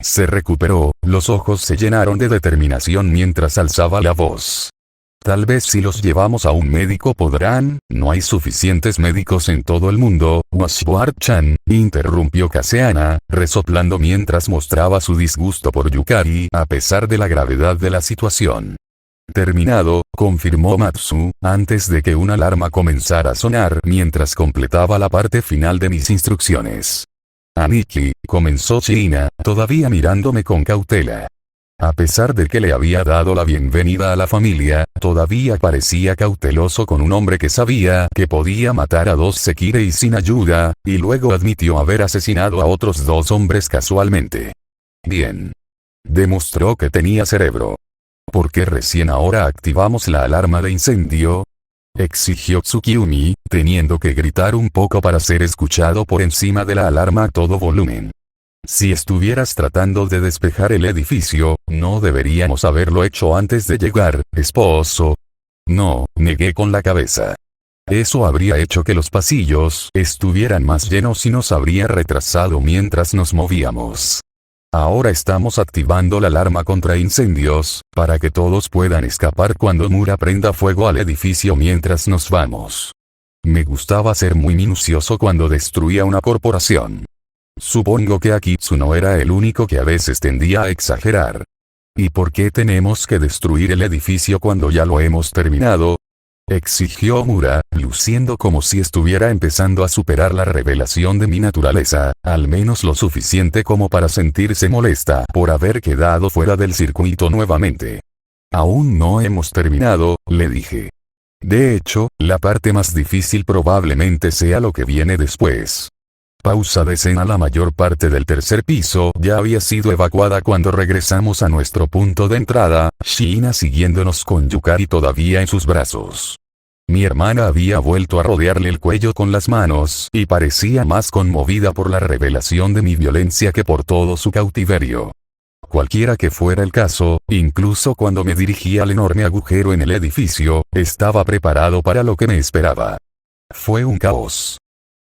Se recuperó, los ojos se llenaron de determinación mientras alzaba la voz. Tal vez si los llevamos a un médico podrán, no hay suficientes médicos en todo el mundo, Washward-chan, interrumpió Kaseana, resoplando mientras mostraba su disgusto por Yukari a pesar de la gravedad de la situación. Terminado, confirmó Matsu, antes de que una alarma comenzara a sonar mientras completaba la parte final de mis instrucciones. Aniki, comenzó China, todavía mirándome con cautela. A pesar de que le había dado la bienvenida a la familia, todavía parecía cauteloso con un hombre que sabía que podía matar a 2 Sekire y sin ayuda, y luego admitió haber asesinado a otros 2 hombres casualmente. Bien. Demostró que tenía cerebro. ¿Por qué recién ahora activamos la alarma de incendio?, exigió Tsukiyumi, teniendo que gritar un poco para ser escuchado por encima de la alarma a todo volumen. Si estuvieras tratando de despejar el edificio, no deberíamos haberlo hecho antes de llegar, esposo. No, negué con la cabeza. Eso habría hecho que los pasillos estuvieran más llenos y nos habría retrasado mientras nos movíamos. Ahora estamos activando la alarma contra incendios, para que todos puedan escapar cuando Mura prenda fuego al edificio mientras nos vamos. Me gustaba ser muy minucioso cuando destruía una corporación. Supongo que Akitsu no era el único que a veces tendía a exagerar. ¿Y por qué tenemos que destruir el edificio cuando ya lo hemos terminado?, exigió Mura, luciendo como si estuviera empezando a superar la revelación de mi naturaleza, al menos lo suficiente como para sentirse molesta por haber quedado fuera del circuito nuevamente. Aún no hemos terminado, le dije. De hecho, la parte más difícil probablemente sea lo que viene después. Pausa de escena. La mayor parte del tercer piso ya había sido evacuada cuando regresamos a nuestro punto de entrada, Shiina siguiéndonos con Yukari todavía en sus brazos. Mi hermana había vuelto a rodearle el cuello con las manos y parecía más conmovida por la revelación de mi violencia que por todo su cautiverio. Cualquiera que fuera el caso, incluso cuando me dirigía al enorme agujero en el edificio, estaba preparado para lo que me esperaba. Fue un caos.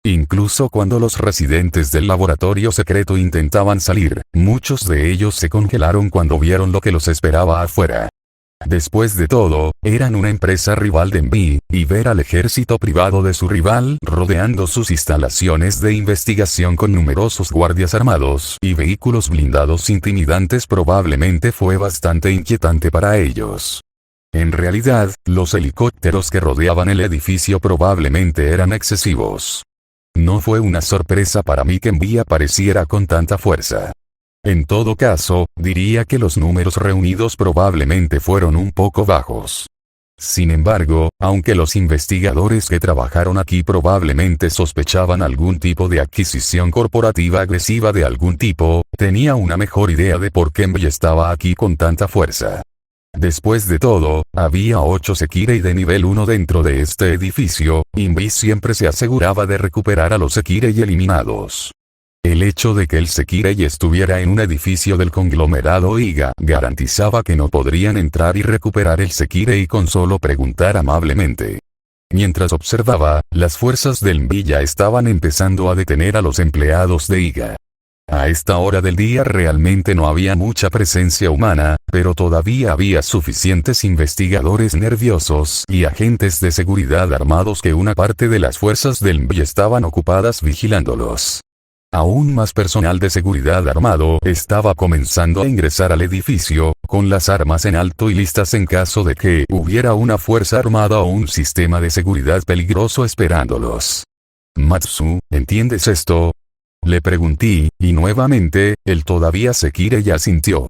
Incluso cuando los residentes del laboratorio secreto intentaban salir, muchos de ellos se congelaron cuando vieron lo que los esperaba afuera. Después de todo, eran una empresa rival de mí, y ver al ejército privado de su rival rodeando sus instalaciones de investigación con numerosos guardias armados y vehículos blindados intimidantes probablemente fue bastante inquietante para ellos. En realidad, los helicópteros que rodeaban el edificio probablemente eran excesivos. No fue una sorpresa para mí que Envy apareciera con tanta fuerza. En todo caso, diría que los números reunidos probablemente fueron un poco bajos. Sin embargo, aunque los investigadores que trabajaron aquí probablemente sospechaban algún tipo de adquisición corporativa agresiva de algún tipo, tenía una mejor idea de por qué Envy estaba aquí con tanta fuerza. Después de todo, había 8 Sekirei de nivel 1 dentro de este edificio, y Envy siempre se aseguraba de recuperar a los Sekirei eliminados. El hecho de que el Sekirei estuviera en un edificio del conglomerado Iga garantizaba que no podrían entrar y recuperar el Sekirei con solo preguntar amablemente. Mientras observaba, las fuerzas del Envy ya estaban empezando a detener a los empleados de Iga. A esta hora del día realmente no había mucha presencia humana, pero todavía había suficientes investigadores nerviosos y agentes de seguridad armados que una parte de las fuerzas del Envy estaban ocupadas vigilándolos. Aún más personal de seguridad armado estaba comenzando a ingresar al edificio, con las armas en alto y listas en caso de que hubiera una fuerza armada o un sistema de seguridad peligroso esperándolos. Matsu, ¿entiendes esto?, le pregunté, y nuevamente, él todavía Sekirei asintió.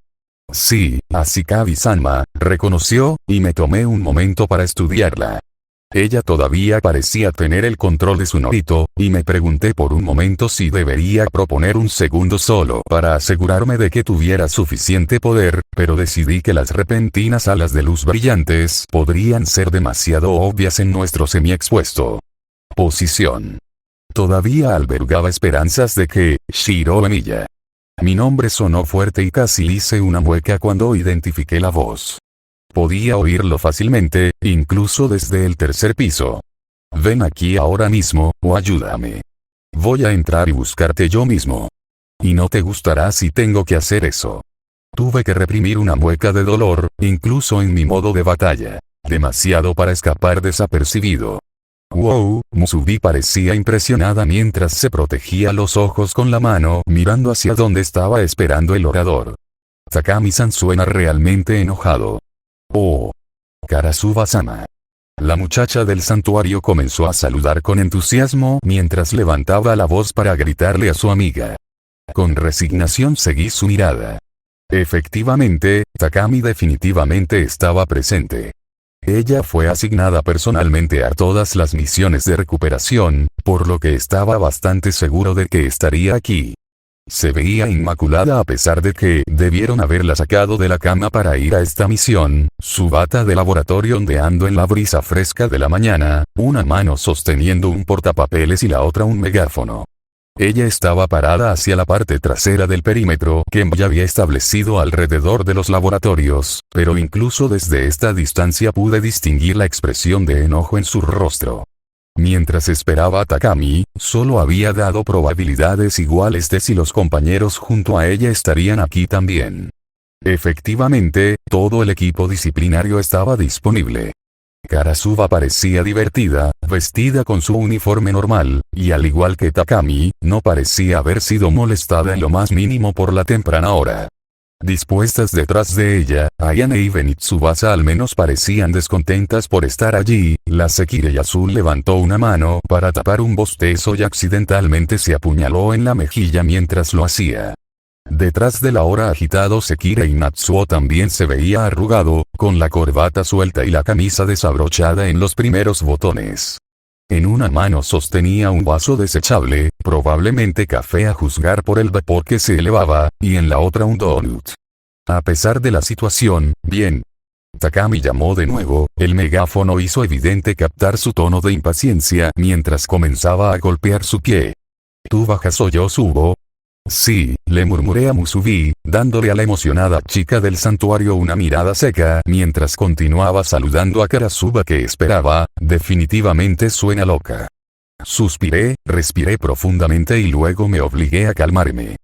Sí, Ashikabi-sama, reconoció, y me tomé un momento para estudiarla. Ella todavía parecía tener el control de su Norito, y me pregunté por un momento si debería proponer un segundo solo para asegurarme de que tuviera suficiente poder, pero decidí que las repentinas alas de luz brillantes podrían ser demasiado obvias en nuestro semi-expuesto posición. Todavía albergaba esperanzas de que, Shiro Emiya. Mi nombre sonó fuerte y casi hice una mueca cuando identifiqué la voz. Podía oírlo fácilmente, incluso desde el tercer piso. Ven aquí ahora mismo, o ayúdame. Voy a entrar y buscarte yo mismo. Y no te gustará si tengo que hacer eso. Tuve que reprimir una mueca de dolor, incluso en mi modo de batalla. Demasiado para escapar desapercibido. Wow, Musubi parecía impresionada mientras se protegía los ojos con la mano mirando hacia donde estaba esperando el orador. Takami-san suena realmente enojado. Oh. Karasuba-sama. La muchacha del santuario comenzó a saludar con entusiasmo mientras levantaba la voz para gritarle a su amiga. Con resignación seguí su mirada. Efectivamente, Takami definitivamente estaba presente. Ella fue asignada personalmente a todas las misiones de recuperación, por lo que estaba bastante seguro de que estaría aquí. Se veía inmaculada a pesar de que debieron haberla sacado de la cama para ir a esta misión, su bata de laboratorio ondeando en la brisa fresca de la mañana, una mano sosteniendo un portapapeles y la otra un megáfono. Ella estaba parada hacia la parte trasera del perímetro que ya había establecido alrededor de los laboratorios, pero incluso desde esta distancia pude distinguir la expresión de enojo en su rostro. Mientras esperaba a Takami, solo había dado probabilidades iguales de si los compañeros junto a ella estarían aquí también. Efectivamente, todo el equipo disciplinario estaba disponible. Karasuba parecía divertida, vestida con su uniforme normal, y al igual que Takami, no parecía haber sido molestada en lo más mínimo por la temprana hora. Dispuestas detrás de ella, Ayane y Benitsubasa al menos parecían descontentas por estar allí. La Sekirei azul levantó una mano para tapar un bostezo y accidentalmente se apuñaló en la mejilla mientras lo hacía. Detrás del ahora agitado Sekirei Natsuo también se veía arrugado, con la corbata suelta y la camisa desabrochada en los primeros botones. En una mano sostenía un vaso desechable, probablemente café a juzgar por el vapor que se elevaba, y en la otra un donut. A pesar de la situación, bien. Takami llamó de nuevo, el megáfono hizo evidente captar su tono de impaciencia mientras comenzaba a golpear su pie. ¿Tú bajas o yo subo? Sí, le murmuré a Musubi, dándole a la emocionada chica del santuario una mirada seca mientras continuaba saludando a Karasuba que esperaba, definitivamente suena loca. Suspiré, respiré profundamente y luego me obligué a calmarme.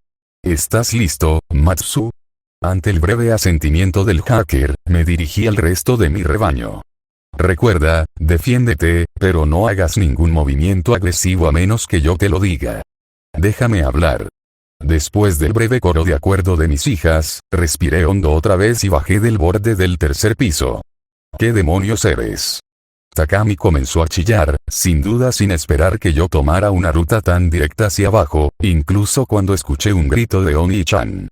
¿Estás listo, Matsu? Ante el breve asentimiento del hacker, me dirigí al resto de mi rebaño. Recuerda, defiéndete, pero no hagas ningún movimiento agresivo a menos que yo te lo diga. Déjame hablar. Después del breve coro de acuerdo de mis hijas, respiré hondo otra vez y bajé del borde del tercer piso. ¿Qué demonios eres? Takami comenzó a chillar, sin duda sin esperar que yo tomara una ruta tan directa hacia abajo, incluso cuando escuché un grito de Oni-chan.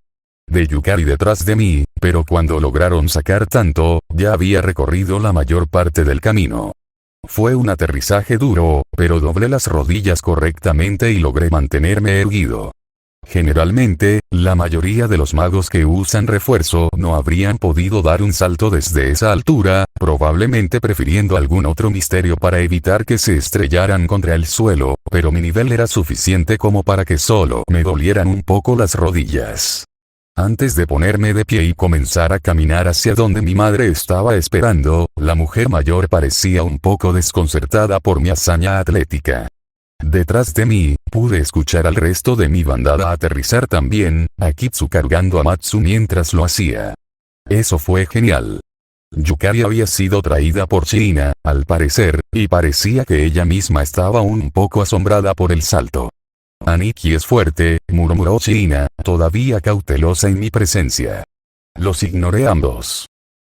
De Yukari detrás de mí, pero cuando lograron sacar tanto, ya había recorrido la mayor parte del camino. Fue un aterrizaje duro, pero doblé las rodillas correctamente y logré mantenerme erguido. Generalmente, la mayoría de los magos que usan refuerzo no habrían podido dar un salto desde esa altura, probablemente prefiriendo algún otro misterio para evitar que se estrellaran contra el suelo, pero mi nivel era suficiente como para que solo me dolieran un poco las rodillas. Antes de ponerme de pie y comenzar a caminar hacia donde mi madre estaba esperando, la mujer mayor parecía un poco desconcertada por mi hazaña atlética. Detrás de mí, pude escuchar al resto de mi bandada aterrizar también, a Kitsu cargando a Matsu mientras lo hacía. Eso fue genial. Yukari había sido traída por China, al parecer, y parecía que ella misma estaba un poco asombrada por el salto. Aniki es fuerte, murmuró China, todavía cautelosa en mi presencia. Los ignoré ambos.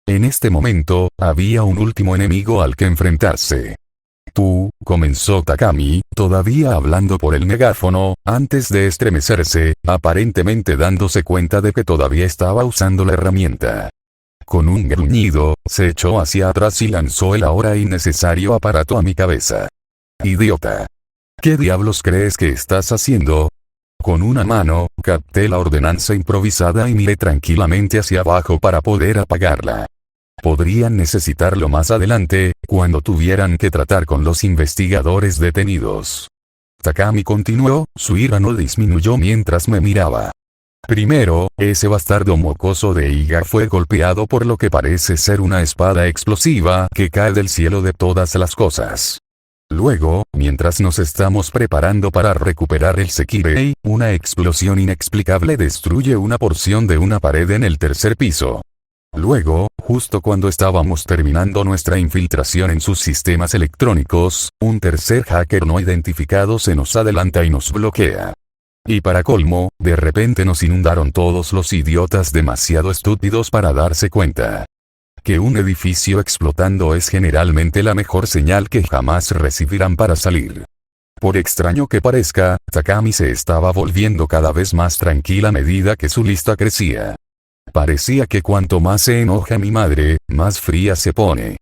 En este momento, había un último enemigo al que enfrentarse. Tú, comenzó Takami, todavía hablando por el megáfono, antes de estremecerse, aparentemente dándose cuenta de que todavía estaba usando la herramienta. Con un gruñido, se echó hacia atrás y lanzó el ahora innecesario aparato a mi cabeza. ¡Idiota! ¿Qué diablos crees que estás haciendo? Con una mano, capté la ordenanza improvisada y miré tranquilamente hacia abajo para poder apagarla. Podrían necesitarlo más adelante, cuando tuvieran que tratar con los investigadores detenidos. Takami continuó, su ira no disminuyó mientras me miraba. Primero, ese bastardo mocoso de Iga fue golpeado por lo que parece ser una espada explosiva que cae del cielo de todas las cosas. Luego, mientras nos estamos preparando para recuperar el Sekirei, una explosión inexplicable destruye una porción de una pared en el tercer piso. Luego, justo cuando estábamos terminando nuestra infiltración en sus sistemas electrónicos, un tercer hacker no identificado se nos adelanta y nos bloquea. Y para colmo, de repente nos inundaron todos los idiotas demasiado estúpidos para darse cuenta. Que un edificio explotando es generalmente la mejor señal que jamás recibirán para salir. Por extraño que parezca, Takami se estaba volviendo cada vez más tranquila a medida que su lista crecía. Parecía que cuanto más se enoja mi madre, más fría se pone.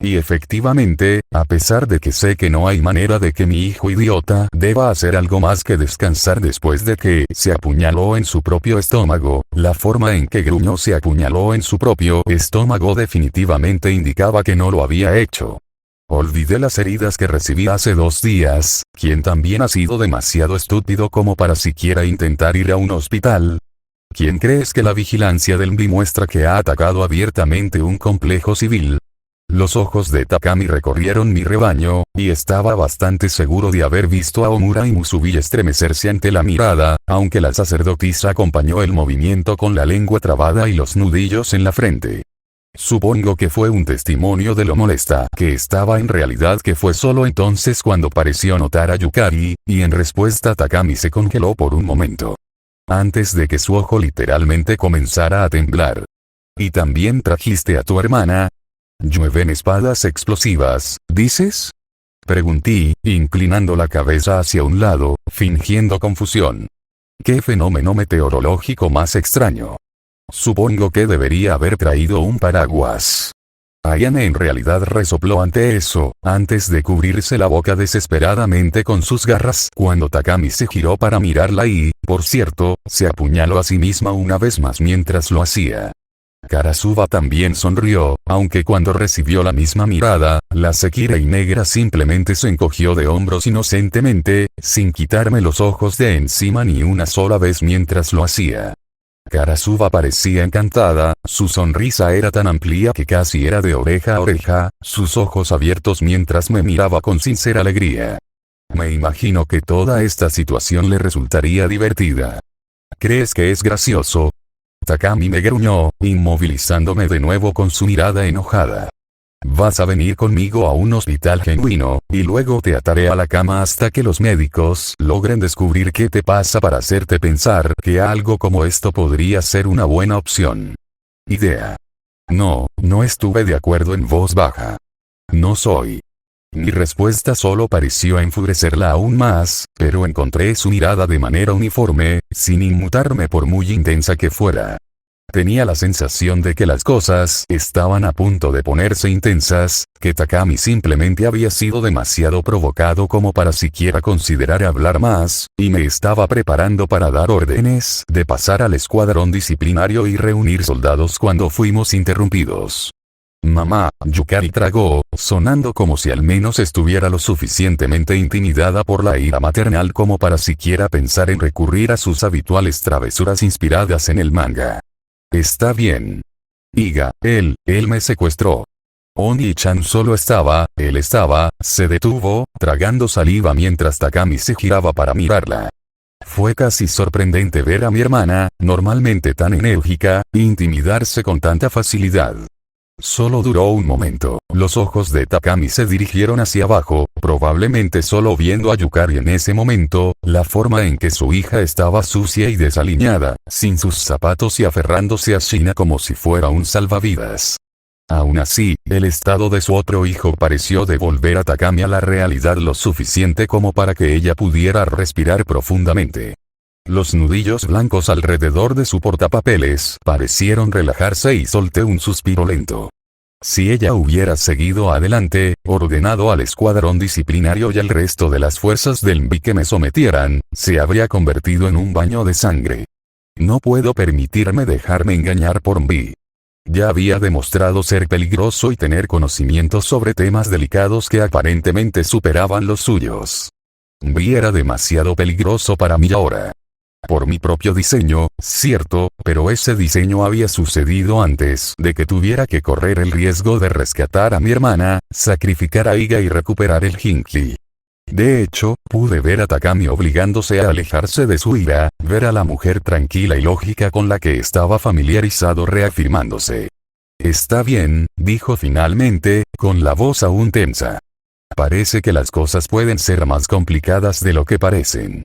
Y efectivamente, a pesar de que sé que no hay manera de que mi hijo idiota deba hacer algo más que descansar después de que se apuñaló en su propio estómago, la forma en que gruñó se apuñaló en su propio estómago definitivamente indicaba que no lo había hecho. Olvidé las heridas que recibí hace 2 días, ¿quién también ha sido demasiado estúpido como para siquiera intentar ir a un hospital? ¿Quién crees que la vigilancia del MBI muestra que ha atacado abiertamente un complejo civil? Los ojos de Takami recorrieron mi rebaño, y estaba bastante seguro de haber visto a Omura y Musubi estremecerse ante la mirada, aunque la sacerdotisa acompañó el movimiento con la lengua trabada y los nudillos en la frente. Supongo que fue un testimonio de lo molesta que estaba en realidad, que fue solo entonces cuando pareció notar a Yukari, y en respuesta Takami se congeló por un momento. Antes de que su ojo literalmente comenzara a temblar. ¿Y también trajiste a tu hermana? ¿Llueven espadas explosivas, dices? Pregunté, inclinando la cabeza hacia un lado, fingiendo confusión. ¿Qué fenómeno meteorológico más extraño? Supongo que debería haber traído un paraguas. Ayane en realidad resopló ante eso, antes de cubrirse la boca desesperadamente con sus garras cuando Takami se giró para mirarla y, por cierto, se apuñaló a sí misma una vez más mientras lo hacía. Karasuba también sonrió, aunque cuando recibió la misma mirada, la Sekirei negra simplemente se encogió de hombros inocentemente, sin quitarme los ojos de encima ni una sola vez mientras lo hacía. Karasuba parecía encantada, su sonrisa era tan amplia que casi era de oreja a oreja, sus ojos abiertos mientras me miraba con sincera alegría. Me imagino que toda esta situación le resultaría divertida. ¿Crees que es gracioso? Takami me gruñó, inmovilizándome de nuevo con su mirada enojada. Vas a venir conmigo a un hospital genuino, y luego te ataré a la cama hasta que los médicos logren descubrir qué te pasa para hacerte pensar que algo como esto podría ser una buena opción. Idea. No estuve de acuerdo en voz baja. No soy. Mi respuesta solo pareció enfurecerla aún más, pero encontré su mirada de manera uniforme, sin inmutarme por muy intensa que fuera. Tenía la sensación de que las cosas estaban a punto de ponerse intensas, que Takami simplemente había sido demasiado provocado como para siquiera considerar hablar más, y me estaba preparando para dar órdenes de pasar al escuadrón disciplinario y reunir soldados cuando fuimos interrumpidos. Mamá, Yukari tragó, sonando como si al menos estuviera lo suficientemente intimidada por la ira maternal como para siquiera pensar en recurrir a sus habituales travesuras inspiradas en el manga. Está bien. Iga, él me secuestró. Oni-chan se detuvo, tragando saliva mientras Takami se giraba para mirarla. Fue casi sorprendente ver a mi hermana, normalmente tan enérgica, intimidarse con tanta facilidad. Solo duró un momento, los ojos de Takami se dirigieron hacia abajo, probablemente solo viendo a Yukari en ese momento, la forma en que su hija estaba sucia y desaliñada, sin sus zapatos y aferrándose a Shina como si fuera un salvavidas. Aún así, el estado de su otro hijo pareció devolver a Takami a la realidad lo suficiente como para que ella pudiera respirar profundamente. Los nudillos blancos alrededor de su portapapeles parecieron relajarse y solté un suspiro lento. Si ella hubiera seguido adelante, ordenado al escuadrón disciplinario y al resto de las fuerzas del MBI que me sometieran, se habría convertido en un baño de sangre. No puedo permitirme dejarme engañar por MBI. Ya había demostrado ser peligroso y tener conocimientos sobre temas delicados que aparentemente superaban los suyos. MBI era demasiado peligroso para mí ahora. Por mi propio diseño, cierto, pero ese diseño había sucedido antes de que tuviera que correr el riesgo de rescatar a mi hermana, sacrificar a Iga y recuperar el Hinkly. De hecho, pude ver a Takami obligándose a alejarse de su ira, ver a la mujer tranquila y lógica con la que estaba familiarizado reafirmándose. Está bien, dijo finalmente, con la voz aún tensa. Parece que las cosas pueden ser más complicadas de lo que parecen.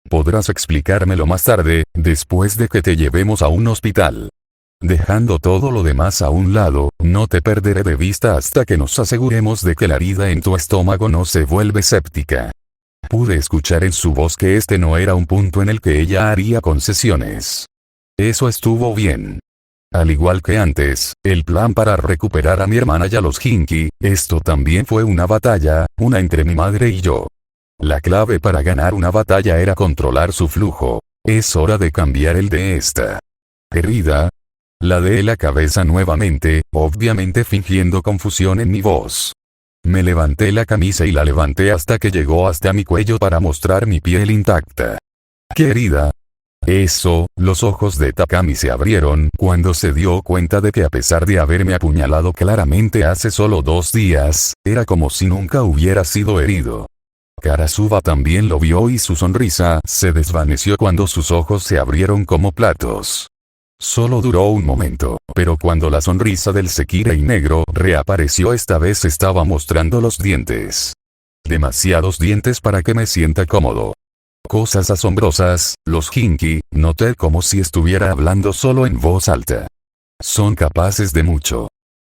Podrás explicármelo más tarde, después de que te llevemos a un hospital. Dejando todo lo demás a un lado, no te perderé de vista hasta que nos aseguremos de que la herida en tu estómago no se vuelve séptica. Pude escuchar en su voz que este no era un punto en el que ella haría concesiones. Eso estuvo bien. Al igual que antes, el plan para recuperar a mi hermana y a los Hinky, esto también fue una batalla, una entre mi madre y yo. La clave para ganar una batalla era controlar su flujo. Es hora de cambiar el de esta herida. Ladeé la cabeza nuevamente, obviamente fingiendo confusión en mi voz. Me levanté la camisa y la levanté hasta que llegó hasta mi cuello para mostrar mi piel intacta. ¿Qué herida? Eso, los ojos de Takami se abrieron cuando se dio cuenta de que a pesar de haberme apuñalado claramente hace solo 2 días, era como si nunca hubiera sido herido. Karasuba también lo vio y su sonrisa se desvaneció cuando sus ojos se abrieron como platos. Solo duró un momento, pero cuando la sonrisa del Sekirei negro reapareció esta vez estaba mostrando los dientes. Demasiados dientes para que me sienta cómodo. Cosas asombrosas, los Hinky, noté como si estuviera hablando solo en voz alta. Son capaces de mucho.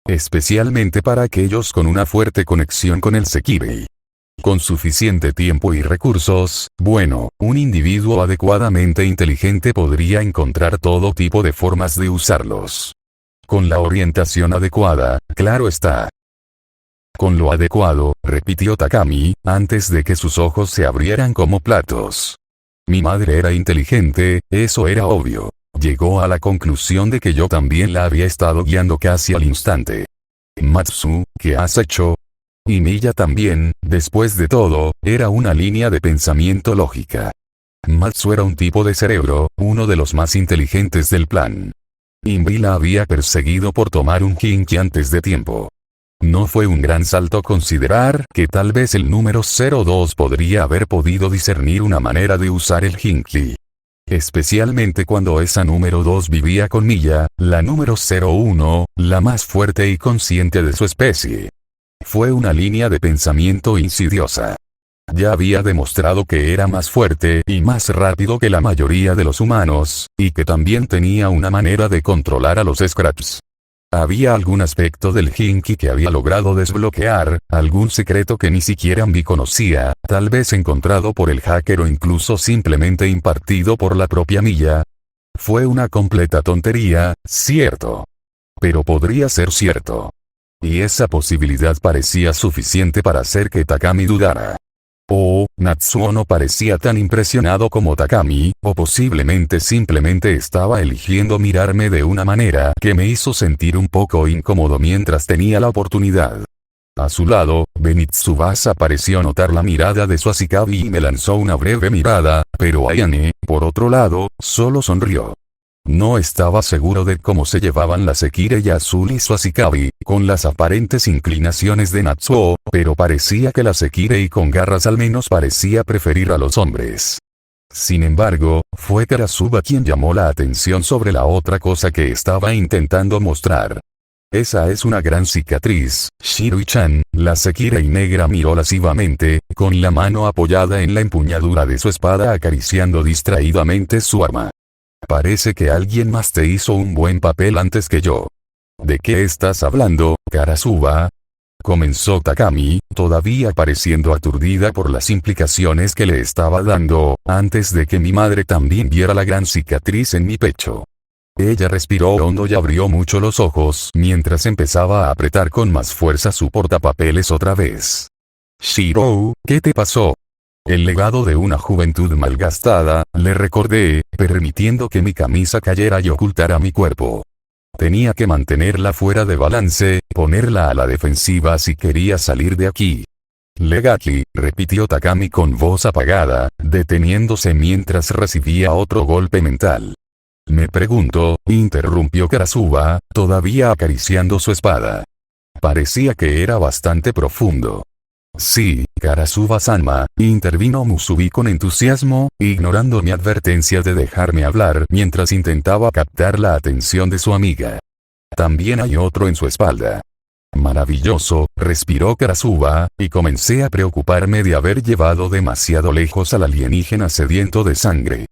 Especialmente para aquellos con una fuerte conexión con el Sekirei. Con suficiente tiempo y recursos, bueno, un individuo adecuadamente inteligente podría encontrar todo tipo de formas de usarlos. Con la orientación adecuada, claro está. Con lo adecuado, repitió Takami, antes de que sus ojos se abrieran como platos. Mi madre era inteligente, eso era obvio. Llegó a la conclusión de que yo también la había estado guiando casi al instante. Matsu, ¿qué has hecho? Y Miya también, después de todo, era una línea de pensamiento lógica. Matsu era un tipo de cerebro, uno de los más inteligentes del plan. Invi la había perseguido por tomar un Hinky antes de tiempo. No fue un gran salto considerar que tal vez el número 02 podría haber podido discernir una manera de usar el Hinky. Especialmente cuando esa número 2 vivía con Miya, la número 01, la más fuerte y consciente de su especie. Fue una línea de pensamiento insidiosa. Ya había demostrado que era más fuerte y más rápido que la mayoría de los humanos, y que también tenía una manera de controlar a los Scraps. Había algún aspecto del Hinky que había logrado desbloquear, algún secreto que ni siquiera Ambi conocía, tal vez encontrado por el hacker o incluso simplemente impartido por la propia Miya. Fue una completa tontería, cierto. Pero podría ser cierto. Y esa posibilidad parecía suficiente para hacer que Takami dudara. O, Natsuo no parecía tan impresionado como Takami, o posiblemente simplemente estaba eligiendo mirarme de una manera que me hizo sentir un poco incómodo mientras tenía la oportunidad. A su lado, Benitsubasa pareció notar la mirada de Swasikabi y me lanzó una breve mirada, pero Ayane, por otro lado, solo sonrió. No estaba seguro de cómo se llevaban la Sekirei Azul y Swasikabi, con las aparentes inclinaciones de Natsuo, pero parecía que la Sekirei con garras al menos parecía preferir a los hombres. Sin embargo, fue Karasuba quien llamó la atención sobre la otra cosa que estaba intentando mostrar. Esa es una gran cicatriz, Shirui-chan. La Sekirei negra miró lascivamente, con la mano apoyada en la empuñadura de su espada acariciando distraídamente su arma. Parece que alguien más te hizo un buen papel antes que yo. ¿De qué estás hablando, Karasuba? Comenzó Takami, todavía pareciendo aturdida por las implicaciones que le estaba dando, antes de que mi madre también viera la gran cicatriz en mi pecho. Ella respiró hondo y abrió mucho los ojos mientras empezaba a apretar con más fuerza su portapapeles otra vez. Shirou, ¿qué te pasó? El legado de una juventud malgastada, le recordé, permitiendo que mi camisa cayera y ocultara mi cuerpo. Tenía que mantenerla fuera de balance, ponerla a la defensiva si quería salir de aquí. Legaki, repitió Takami con voz apagada, deteniéndose mientras recibía otro golpe mental. Me pregunto, interrumpió Karasuba, todavía acariciando su espada. Parecía que era bastante profundo. Sí, Karasuba-sama, intervino Musubi con entusiasmo, ignorando mi advertencia de dejarme hablar mientras intentaba captar la atención de su amiga. También hay otro en su espalda. Maravilloso, respiró Karasuba, y comencé a preocuparme de haber llevado demasiado lejos al alienígena sediento de sangre.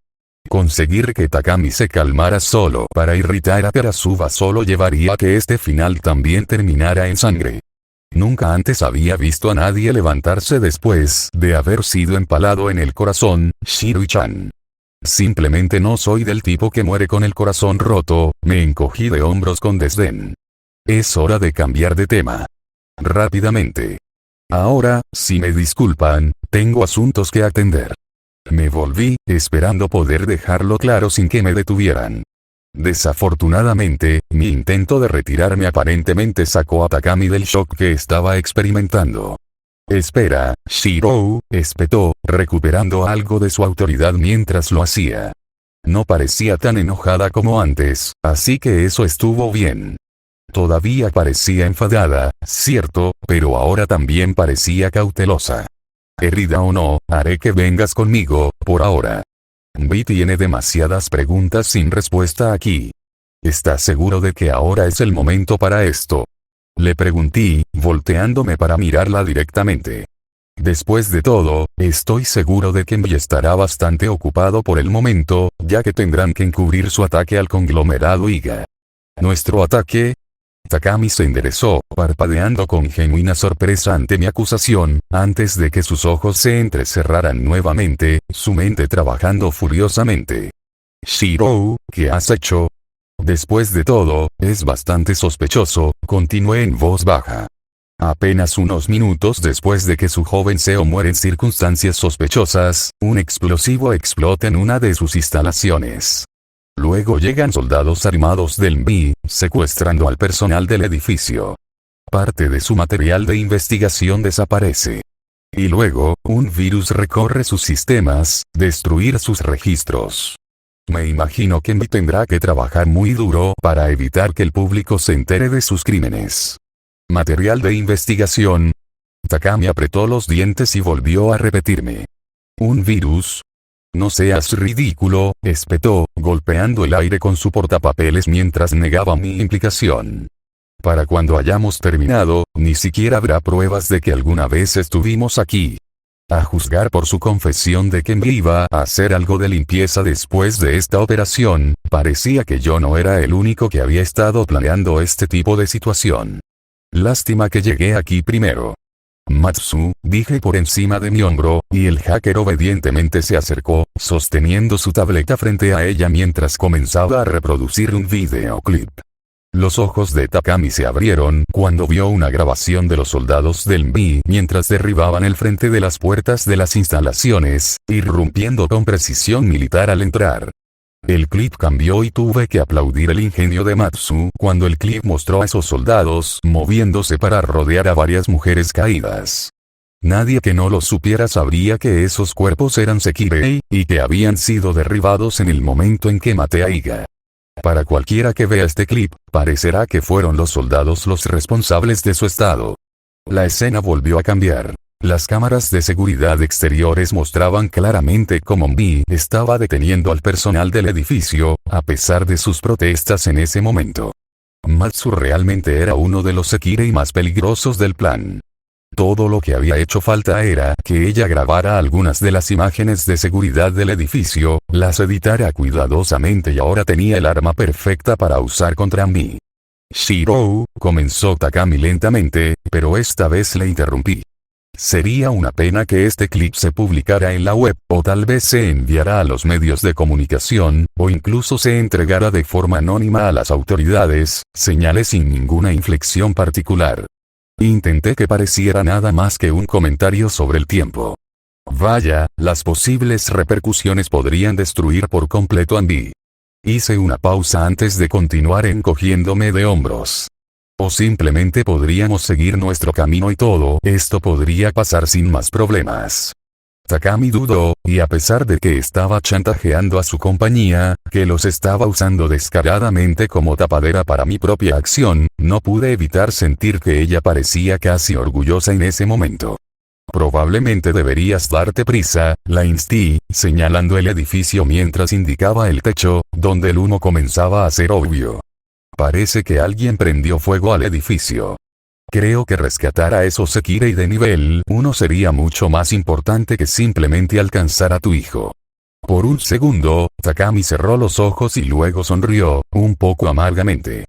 Conseguir que Takami se calmara solo para irritar a Karasuba solo llevaría a que este final también terminara en sangre. Nunca antes había visto a nadie levantarse después de haber sido empalado en el corazón, Shirui-chan. Simplemente no soy del tipo que muere con el corazón roto, me encogí de hombros con desdén. Es hora de cambiar de tema. Rápidamente. Ahora, si me disculpan, tengo asuntos que atender. Me volví, esperando poder dejarlo claro sin que me detuvieran. Desafortunadamente, mi intento de retirarme aparentemente sacó a Takami del shock que estaba experimentando. Espera, Shirou, espetó, recuperando algo de su autoridad mientras lo hacía. No parecía tan enojada como antes, así que eso estuvo bien. Todavía parecía enfadada, cierto, pero ahora también parecía cautelosa. Herida o no, haré que vengas conmigo, por ahora. Vi tiene demasiadas preguntas sin respuesta aquí. ¿Estás seguro de que ahora es el momento para esto? Le pregunté, volteándome para mirarla directamente. Después de todo, estoy seguro de que Mbi estará bastante ocupado por el momento, ya que tendrán que encubrir su ataque al conglomerado Iga. ¿Nuestro ataque? Takami se enderezó, parpadeando con genuina sorpresa ante mi acusación, antes de que sus ojos se entrecerraran nuevamente, su mente trabajando furiosamente. Shirou, ¿qué has hecho? Después de todo, es bastante sospechoso, continué en voz baja. Apenas unos minutos después de que su joven CEO muere en circunstancias sospechosas, un explosivo explota en una de sus instalaciones. Luego llegan soldados armados del MBI, secuestrando al personal del edificio. Parte de su material de investigación desaparece. Y luego, un virus recorre sus sistemas, destruir sus registros. Me imagino que MBI tendrá que trabajar muy duro para evitar que el público se entere de sus crímenes. Material de investigación. Takami apretó los dientes y volvió a repetirme. ¿Un virus? No seas ridículo, espetó, golpeando el aire con su portapapeles mientras negaba mi implicación. Para cuando hayamos terminado, ni siquiera habrá pruebas de que alguna vez estuvimos aquí. A juzgar por su confesión de que me iba a hacer algo de limpieza después de esta operación, parecía que yo no era el único que había estado planeando este tipo de situación. Lástima que llegué aquí primero. Matsu, dije por encima de mi hombro, y el hacker obedientemente se acercó, sosteniendo su tableta frente a ella mientras comenzaba a reproducir un videoclip. Los ojos de Takami se abrieron cuando vio una grabación de los soldados del MBI mientras derribaban el frente de las puertas de las instalaciones, irrumpiendo con precisión militar al entrar. El clip cambió y tuve que aplaudir el ingenio de Matsu cuando el clip mostró a esos soldados moviéndose para rodear a varias mujeres caídas. Nadie que no lo supiera sabría que esos cuerpos eran Sekirei, y que habían sido derribados en el momento en que maté a Iga. Para cualquiera que vea este clip, parecerá que fueron los soldados los responsables de su estado. La escena volvió a cambiar. Las cámaras de seguridad exteriores mostraban claramente cómo MBI estaba deteniendo al personal del edificio, a pesar de sus protestas en ese momento. Matsu realmente era uno de los Sekirei más peligrosos del plan. Todo lo que había hecho falta era que ella grabara algunas de las imágenes de seguridad del edificio, las editara cuidadosamente y ahora tenía el arma perfecta para usar contra mí. Shirou, comenzó Takami lentamente, pero esta vez le interrumpí. Sería una pena que este clip se publicara en la web, o tal vez se enviara a los medios de comunicación, o incluso se entregara de forma anónima a las autoridades, señalé sin ninguna inflexión particular. Intenté que pareciera nada más que un comentario sobre el tiempo. Vaya, las posibles repercusiones podrían destruir por completo a MBI. Hice una pausa antes de continuar encogiéndome de hombros. O simplemente podríamos seguir nuestro camino y todo esto podría pasar sin más problemas. Takami dudó, y a pesar de que estaba chantajeando a su compañía, que los estaba usando descaradamente como tapadera para mi propia acción, no pude evitar sentir que ella parecía casi orgullosa en ese momento. Probablemente deberías darte prisa, la instí, señalando el edificio mientras indicaba el techo, donde el humo comenzaba a ser obvio. Parece que alguien prendió fuego al edificio. Creo que rescatar a esos Sekirei de nivel 1 sería mucho más importante que simplemente alcanzar a tu hijo. Por un segundo, Takami cerró los ojos y luego sonrió, un poco amargamente.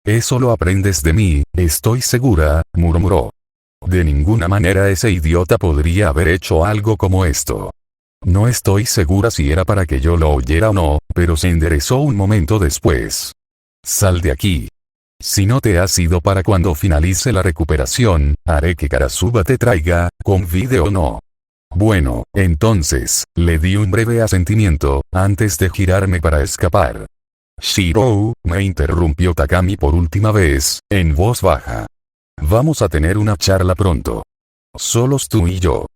Eso lo aprendes de mí, estoy segura, murmuró. De ninguna manera ese idiota podría haber hecho algo como esto. No estoy segura si era para que yo lo oyera o no, pero se enderezó un momento después. Sal de aquí. Si no te has ido para cuando finalice la recuperación, haré que Karasuba te traiga, con video o no. Bueno, entonces, le di un breve asentimiento, antes de girarme para escapar. Shirou, me interrumpió Takami por última vez, en voz baja. Vamos a tener una charla pronto. Solos tú y yo.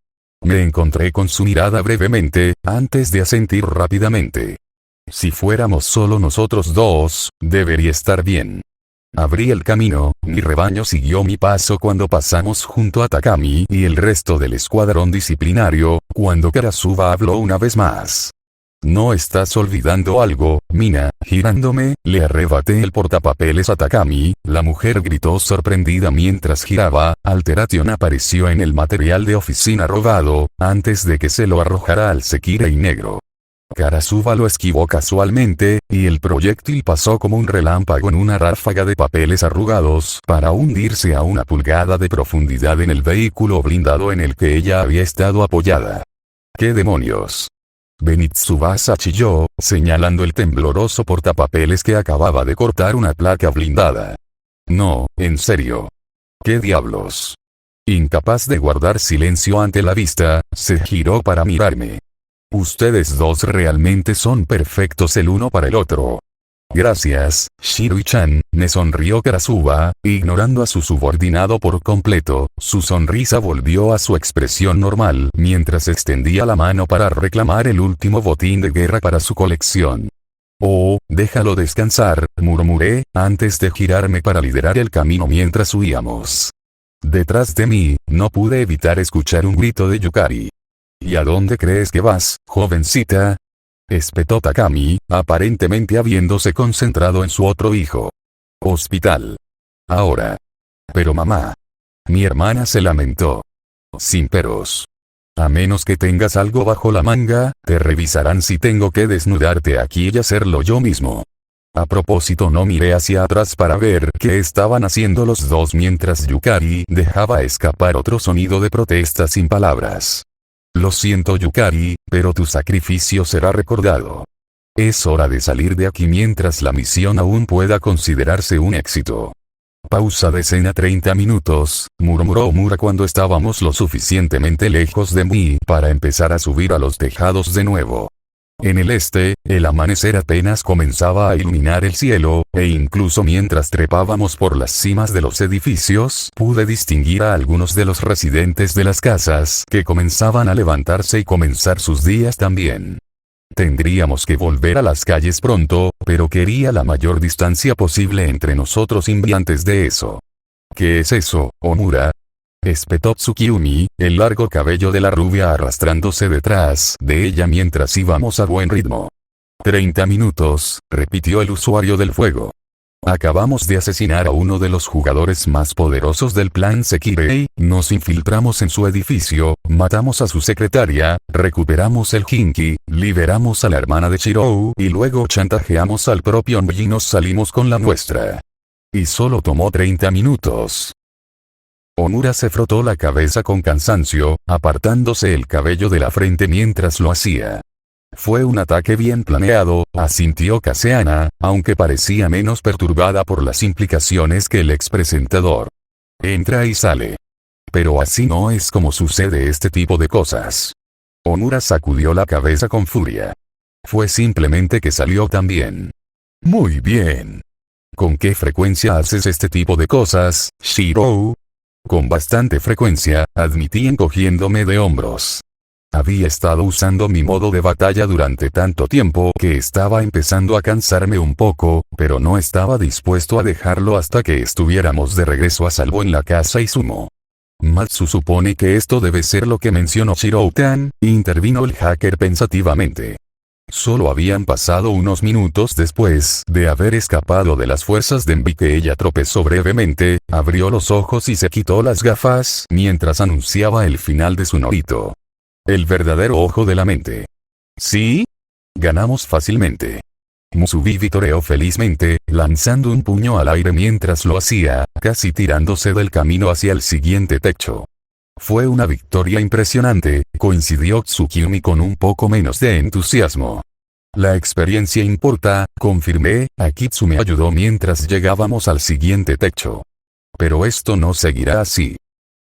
Me encontré con su mirada brevemente, antes de asentir rápidamente. Si fuéramos solo nosotros dos, debería estar bien. Abrí el camino, mi rebaño siguió mi paso cuando pasamos junto a Takami y el resto del escuadrón disciplinario, cuando Karasuba habló una vez más. ¿No estás olvidando algo, Mina? Girándome, le arrebaté el portapapeles a Takami, la mujer gritó sorprendida mientras giraba, Alteration apareció en el material de oficina robado, antes de que se lo arrojara al Sekirei negro. Karasuba lo esquivó casualmente, y el proyectil pasó como un relámpago en una ráfaga de papeles arrugados para hundirse a 1 pulgada de profundidad en el vehículo blindado en el que ella había estado apoyada. ¿Qué demonios? Benitsubasa chilló, señalando el tembloroso portapapeles que acababa de cortar una placa blindada. No, en serio. ¿Qué diablos? Incapaz de guardar silencio ante la vista, se giró para mirarme. Ustedes dos realmente son perfectos el uno para el otro. Gracias, Shirui-chan, me sonrió Karasuba, ignorando a su subordinado por completo, su sonrisa volvió a su expresión normal mientras extendía la mano para reclamar el último botín de guerra para su colección. Oh, déjalo descansar, murmuré, antes de girarme para liderar el camino mientras huíamos. Detrás de mí, no pude evitar escuchar un grito de Yukari. ¿Y a dónde crees que vas, jovencita? Espetó Takami, aparentemente habiéndose concentrado en su otro hijo. Hospital. Ahora. Pero mamá. Mi hermana se lamentó. Sin peros. A menos que tengas algo bajo la manga, te revisarán si tengo que desnudarte aquí y hacerlo yo mismo. A propósito, no miré hacia atrás para ver qué estaban haciendo los dos mientras Yukari dejaba escapar otro sonido de protesta sin palabras. Lo siento Yukari, pero tu sacrificio será recordado. Es hora de salir de aquí mientras la misión aún pueda considerarse un éxito. Pausa de escena 30 minutos, murmuró Omura cuando estábamos lo suficientemente lejos de mí para empezar a subir a los tejados de nuevo. En el este, el amanecer apenas comenzaba a iluminar el cielo, e incluso mientras trepábamos por las cimas de los edificios, pude distinguir a algunos de los residentes de las casas que comenzaban a levantarse y comenzar sus días también. Tendríamos que volver a las calles pronto, pero quería la mayor distancia posible entre nosotros y antes de eso. ¿Qué es eso, Omura? Espetó Tsukiyumi, el largo cabello de la rubia arrastrándose detrás de ella mientras íbamos a buen ritmo. 30 minutos, repitió el usuario del fuego. Acabamos de asesinar a uno de los jugadores más poderosos del plan Sekirei, nos infiltramos en su edificio, matamos a su secretaria, recuperamos el Hinki, liberamos a la hermana de Shirou y luego chantajeamos al propio Onji y nos salimos con la nuestra. Y solo tomó 30 minutos. Omura se frotó la cabeza con cansancio, apartándose el cabello de la frente mientras lo hacía. Fue un ataque bien planeado, asintió Kaseana, aunque parecía menos perturbada por las implicaciones que el expresentador. Entra y sale. Pero así no es como sucede este tipo de cosas. Omura sacudió la cabeza con furia. Fue simplemente que salió también. Muy bien. ¿Con qué frecuencia haces este tipo de cosas, Shirou? Con bastante frecuencia, admití encogiéndome de hombros. Había estado usando mi modo de batalla durante tanto tiempo que estaba empezando a cansarme un poco, pero no estaba dispuesto a dejarlo hasta que estuviéramos de regreso a salvo en la casa Izumo. Matsu supone que esto debe ser lo que mencionó Shirou-tan, intervino el hacker pensativamente. Solo habían pasado unos minutos después de haber escapado de las fuerzas de Envy que ella tropezó brevemente, abrió los ojos y se quitó las gafas mientras anunciaba el final de su Norito. El verdadero ojo de la mente. ¿Sí? Ganamos fácilmente. Musubi vitoreó felizmente, lanzando un puño al aire mientras lo hacía, casi tirándose del camino hacia el siguiente techo. Fue una victoria impresionante, coincidió Tsukiomi con un poco menos de entusiasmo. La experiencia importa, confirmé, Akitsu me ayudó mientras llegábamos al siguiente techo. Pero esto no seguirá así.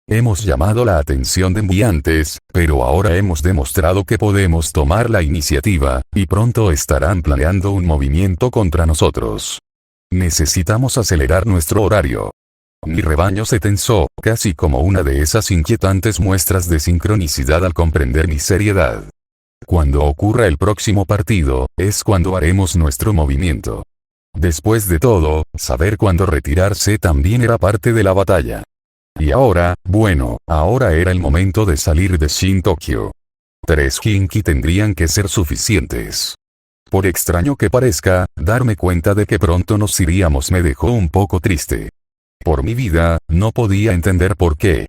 Hemos llamado la atención de enviantes, pero ahora hemos demostrado que podemos tomar la iniciativa, y pronto estarán planeando un movimiento contra nosotros. Necesitamos acelerar nuestro horario. Mi rebaño se tensó, casi como una de esas inquietantes muestras de sincronicidad al comprender mi seriedad. Cuando ocurra el próximo partido, es cuando haremos nuestro movimiento. Después de todo, saber cuándo retirarse también era parte de la batalla. Y ahora, bueno, ahora era el momento de salir de Shin Tokyo. 3 Kinki tendrían que ser suficientes. Por extraño que parezca, darme cuenta de que pronto nos iríamos me dejó un poco triste. Por mi vida, no podía entender por qué.